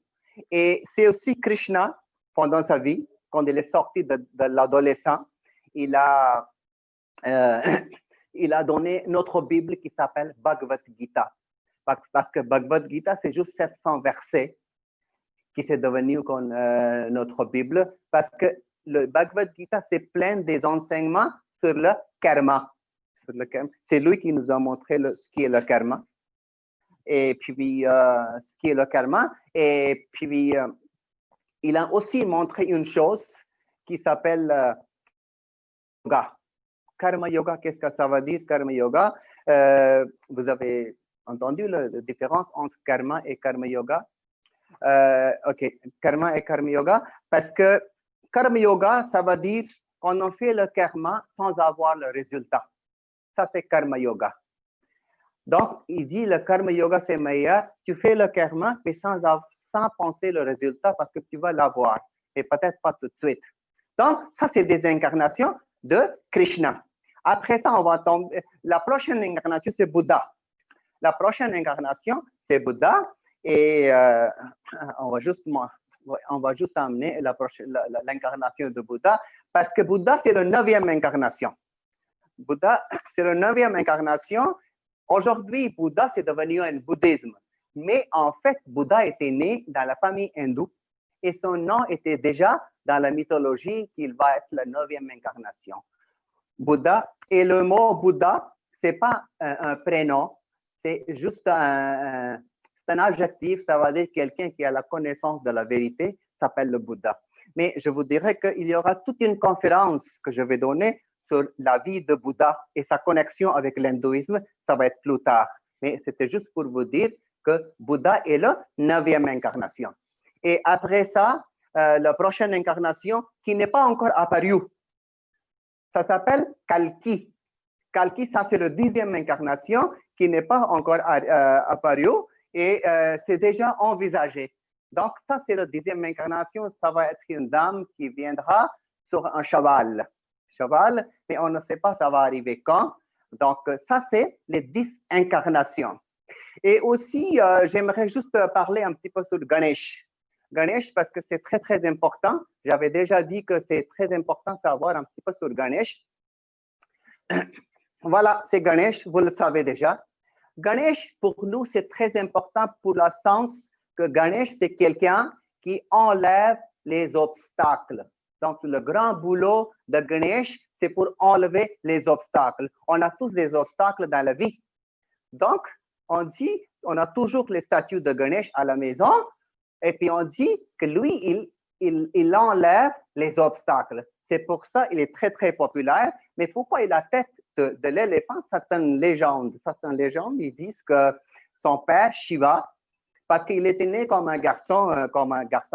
[SPEAKER 2] Et c'est aussi Krishna, pendant sa vie, quand il est sorti de l'adolescent, il a donné notre Bible qui s'appelle Bhagavad Gita. Parce que Bhagavad Gita, c'est juste 700 versets qui s'est devenu comme notre Bible. Parce que le Bhagavad Gita, c'est plein des enseignements sur le karma. C'est lui qui nous a montré ce qui est le karma. Et puis, ce qui est le karma. Et puis, il a aussi montré une chose qui s'appelle yoga. Karma yoga, qu'est-ce que ça veut dire, karma yoga? Vous avez entendu la différence entre karma et karma yoga? OK, karma et karma yoga, parce que karma yoga, ça veut dire qu'on en fait le karma sans avoir le résultat. Ça, c'est karma yoga. Donc, il dit le karma yoga, c'est meilleur. Tu fais le karma, mais sans penser le résultat parce que tu vas l'avoir. Et peut-être pas tout de suite. Donc, ça, c'est des incarnations de Krishna. Après ça, on va tomber. La prochaine incarnation, c'est Bouddha. La prochaine incarnation, c'est Bouddha. Et on va juste amener l'incarnation de Bouddha. Parce que Bouddha, c'est la 9e incarnation. Bouddha, c'est la 9e incarnation. Aujourd'hui, Bouddha, c'est devenu un bouddhisme. Mais en fait, Bouddha était né dans la famille hindoue et son nom était déjà dans la mythologie qu'il va être la 9e incarnation. Bouddha, et le mot Bouddha, c'est pas un prénom, c'est juste un adjectif, ça veut dire quelqu'un qui a la connaissance de la vérité, s'appelle le Bouddha. Mais je vous dirais qu'il y aura toute une conférence que je vais donner sur la vie de Bouddha et sa connexion avec l'hindouisme, ça va être plus tard. Mais c'était juste pour vous dire que Bouddha est la 9e incarnation. Et après ça, la prochaine incarnation qui n'est pas encore apparue, ça s'appelle Kalki. Kalki, ça c'est la 10e incarnation qui n'est pas encore apparue et c'est déjà envisagé. Donc ça c'est la 10e incarnation, ça va être une dame qui viendra sur un cheval, mais on ne sait pas ça va arriver quand. Donc ça c'est les 10 incarnations. Et aussi, j'aimerais juste parler un petit peu sur Ganesh. Ganesh, parce que c'est très, très important. J'avais déjà dit que c'est très important de savoir un petit peu sur Ganesh. Voilà, c'est Ganesh, vous le savez déjà. Ganesh, pour nous, c'est très important pour le sens que Ganesh, c'est quelqu'un qui enlève les obstacles. Donc, le grand boulot de Ganesh, c'est pour enlever les obstacles. On a tous des obstacles dans la vie. Donc, on a toujours les statues de Ganesh à la maison, et puis on dit que lui, il enlève les obstacles. C'est pour ça qu'il est très, très populaire. Mais pourquoi il a la tête de l'éléphant? Certaines légendes, ils disent que son père, Shiva, parce qu'il était né comme un garçon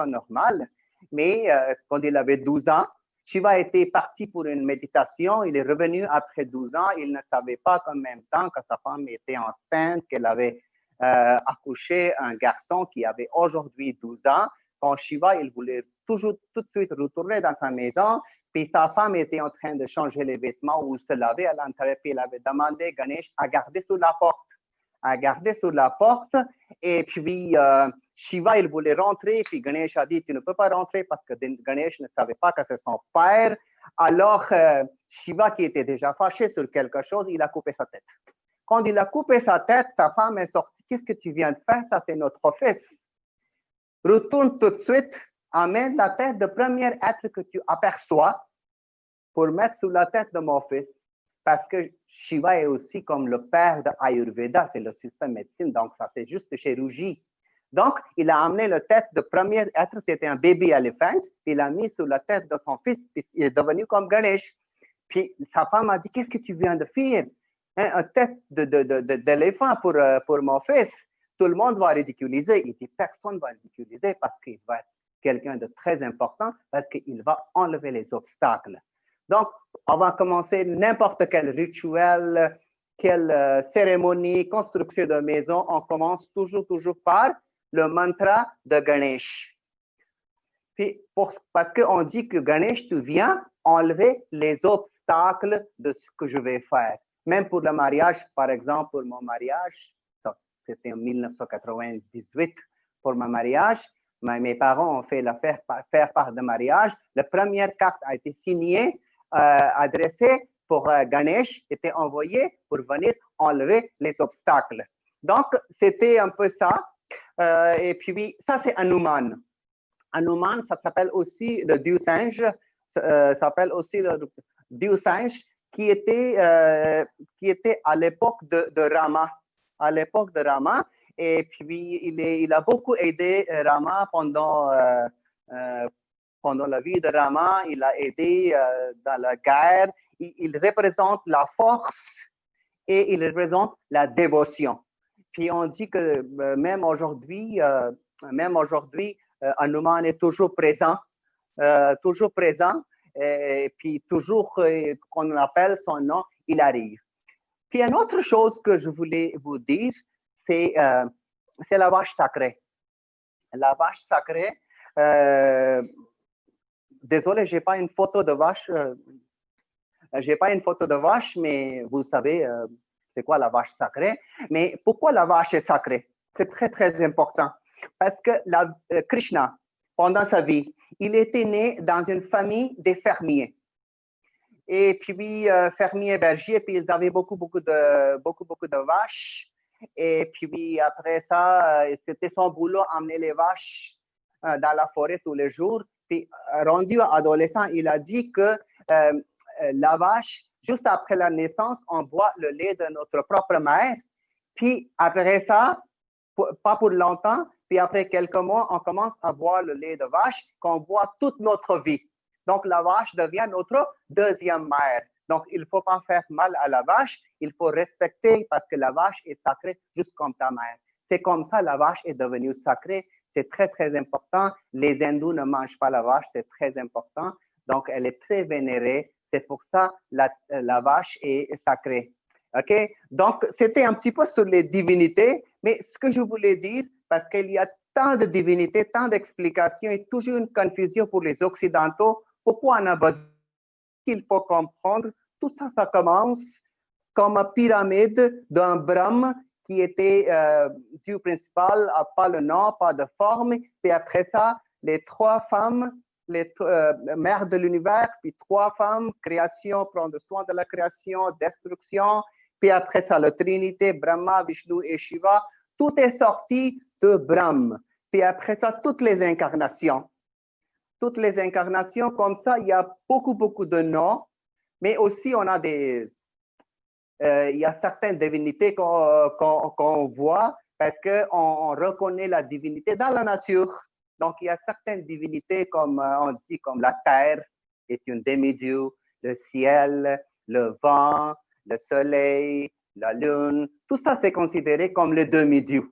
[SPEAKER 2] normal, mais quand il avait 12 ans, Shiva était parti pour une méditation, il est revenu après 12 ans, il ne savait pas qu'en même temps que sa femme était enceinte, qu'elle avait accouché un garçon qui avait aujourd'hui 12 ans. Quand Shiva, il voulait tout de suite retourner dans sa maison, puis sa femme était en train de changer les vêtements ou se laver à l'intérieur, puis il avait demandé Ganesh à garder sur la porte, et puis Shiva, il voulait rentrer, puis Ganesh a dit, tu ne peux pas rentrer parce que Ganesh ne savait pas que c'est son père. Alors, Shiva, qui était déjà fâché sur quelque chose, il a coupé sa tête. Quand il a coupé sa tête, sa femme est sortie, qu'est-ce que tu viens de faire? Ça, c'est notre fils. Retourne tout de suite, amène la tête de premier être que tu aperçois pour mettre sous la tête de mon fils. Parce que Shiva est aussi comme le père de Ayurveda, c'est le système médecine, donc ça c'est juste chirurgie. Donc, il a amené la tête de premier être, c'était un bébé éléphant, il l'a mis sur la tête de son fils, il est devenu comme Ganesh. Puis sa femme a dit, qu'est-ce que tu viens de faire? Une tête d'éléphant pour mon fils. Tout le monde va ridiculiser. Il dit, personne ne va ridiculiser parce qu'il va être quelqu'un de très important, parce qu'il va enlever les obstacles. Donc, on va commencer n'importe quel rituel, quelle cérémonie, construction de maison, on commence toujours par le mantra de Ganesh. Puis parce qu'on dit que Ganesh, tu viens enlever les obstacles de ce que je vais faire. Même pour le mariage, par exemple, pour mon mariage, c'était en 1998 pour mon mariage, mes parents ont fait l'affaire faire part de mariage. La première carte a été signée, adressée pour Ganesh, était envoyée pour venir enlever les obstacles. Donc, c'était un peu ça. Et puis, ça, c'est Hanuman. Hanuman, ça s'appelle aussi le dieu singe, s'appelle aussi le dieu singe qui était à l'époque de Rama. À l'époque de Rama. Et puis, il a beaucoup aidé Rama pendant la vie de Rama. Il a aidé dans la guerre. Il représente la force et il représente la dévotion. Puis, on dit que même aujourd'hui, Hanuman est toujours présent, et puis toujours qu'on appelle son nom, il arrive. Puis une autre chose que je voulais vous dire, c'est la vache sacrée. La vache sacrée, désolé, j'ai pas une photo de vache. J'ai pas une photo de vache, mais vous savez c'est quoi la vache sacrée. Mais pourquoi la vache est sacrée? C'est très, très important. Parce que Krishna, pendant sa vie, il était né dans une famille de fermiers. Et puis, fermiers bergers, puis ils avaient beaucoup de vaches. Et puis, après ça, c'était son boulot, emmener les vaches dans la forêt tous les jours. Puis, rendu adolescent, il a dit que la vache, juste après la naissance, on boit le lait de notre propre mère. Puis, après ça, pas pour longtemps, puis après quelques mois, on commence à boire le lait de vache qu'on boit toute notre vie. Donc, la vache devient notre deuxième mère. Donc, il ne faut pas faire mal à la vache, il faut respecter parce que la vache est sacrée juste comme ta mère. C'est comme ça la vache est devenue sacrée. C'est très, très important. Les hindous ne mangent pas la vache, c'est très important. Donc, elle est très vénérée. C'est pour ça la vache est sacrée. OK? Donc, c'était un petit peu sur les divinités, mais ce que je voulais dire, parce qu'il y a tant de divinités, tant d'explications et toujours une confusion pour les Occidentaux. Pourquoi on a besoin? Il faut comprendre, tout ça, ça commence comme une pyramide d'un Brahma qui était dieu principal, pas le nom, pas de forme. Puis après ça, les trois femmes, les mères de l'univers, puis trois femmes, création, prendre soin de la création, destruction. Puis après ça, la Trinité, Brahma, Vishnu et Shiva, tout est sorti de Brahma. Puis après ça, toutes les incarnations. Toutes les incarnations, comme ça, il y a beaucoup de noms, mais aussi on a il y a certaines divinités qu'on voit parce qu'on reconnaît la divinité dans la nature. Donc, il y a certaines divinités, comme on dit, comme la terre est une demi-dieu, le ciel, le vent, le soleil, la lune, tout ça c'est considéré comme les demi-dieux.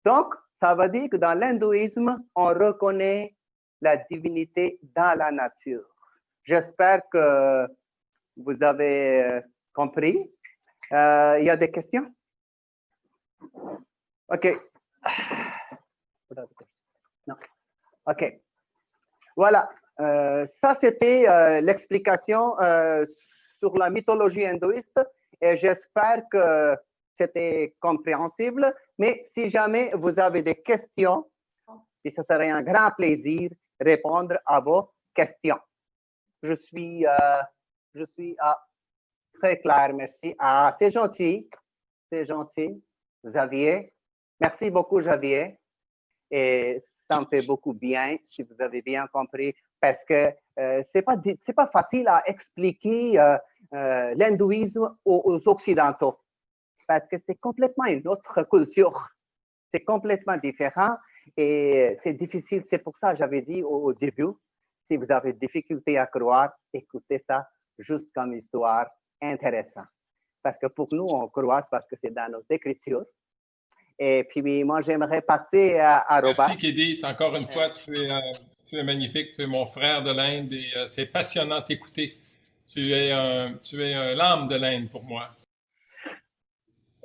[SPEAKER 2] Donc, ça veut dire que dans l'hindouisme, on reconnaît la divinité dans la nature. J'espère que vous avez compris. Il y a des questions? OK. Non. OK. Voilà. Ça, c'était l'explication sur la mythologie hindouiste et j'espère que c'était compréhensible. Mais si jamais vous avez des questions, et ce serait un grand plaisir de répondre à vos questions. Je suis très clair, merci. Ah, c'est gentil, Xavier. Merci beaucoup, Xavier. Et ça me fait beaucoup bien, si vous avez bien compris, parce que c'est pas facile à expliquer l'hindouisme aux Occidentaux, parce que c'est complètement une autre culture. C'est complètement différent et c'est difficile. C'est pour ça que j'avais dit au début, si vous avez des difficultés à croire, écoutez ça juste comme histoire intéressante. Parce que pour nous, on croit parce que c'est dans nos écritures. Et puis, moi, j'aimerais passer à Robert.
[SPEAKER 1] Merci, Kédit. Encore une fois, tu es magnifique. Tu es mon frère de l'Inde et c'est passionnant de t'écouter. Tu es un lame de l'Inde pour moi.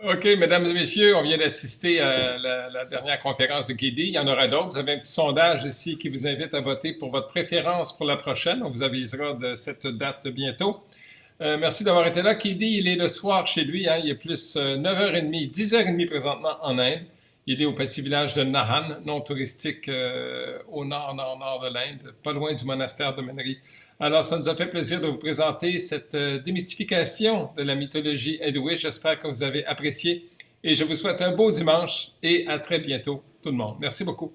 [SPEAKER 1] OK, mesdames et messieurs, on vient d'assister à la dernière conférence de Guédi. Il y en aura d'autres. Vous avez un petit sondage ici qui vous invite à voter pour votre préférence pour la prochaine. On vous avisera de cette date bientôt. Merci d'avoir été là. Guédi, il est le soir chez lui. Hein. Il est plus 9h30, 10h30 présentement en Inde. Il est au petit village de Nahan, non touristique au nord de l'Inde, pas loin du monastère de Menri. Alors, ça nous a fait plaisir de vous présenter cette démystification de la mythologie hindouiste. J'espère que vous avez apprécié et je vous souhaite un beau dimanche et à très bientôt, tout le monde. Merci beaucoup.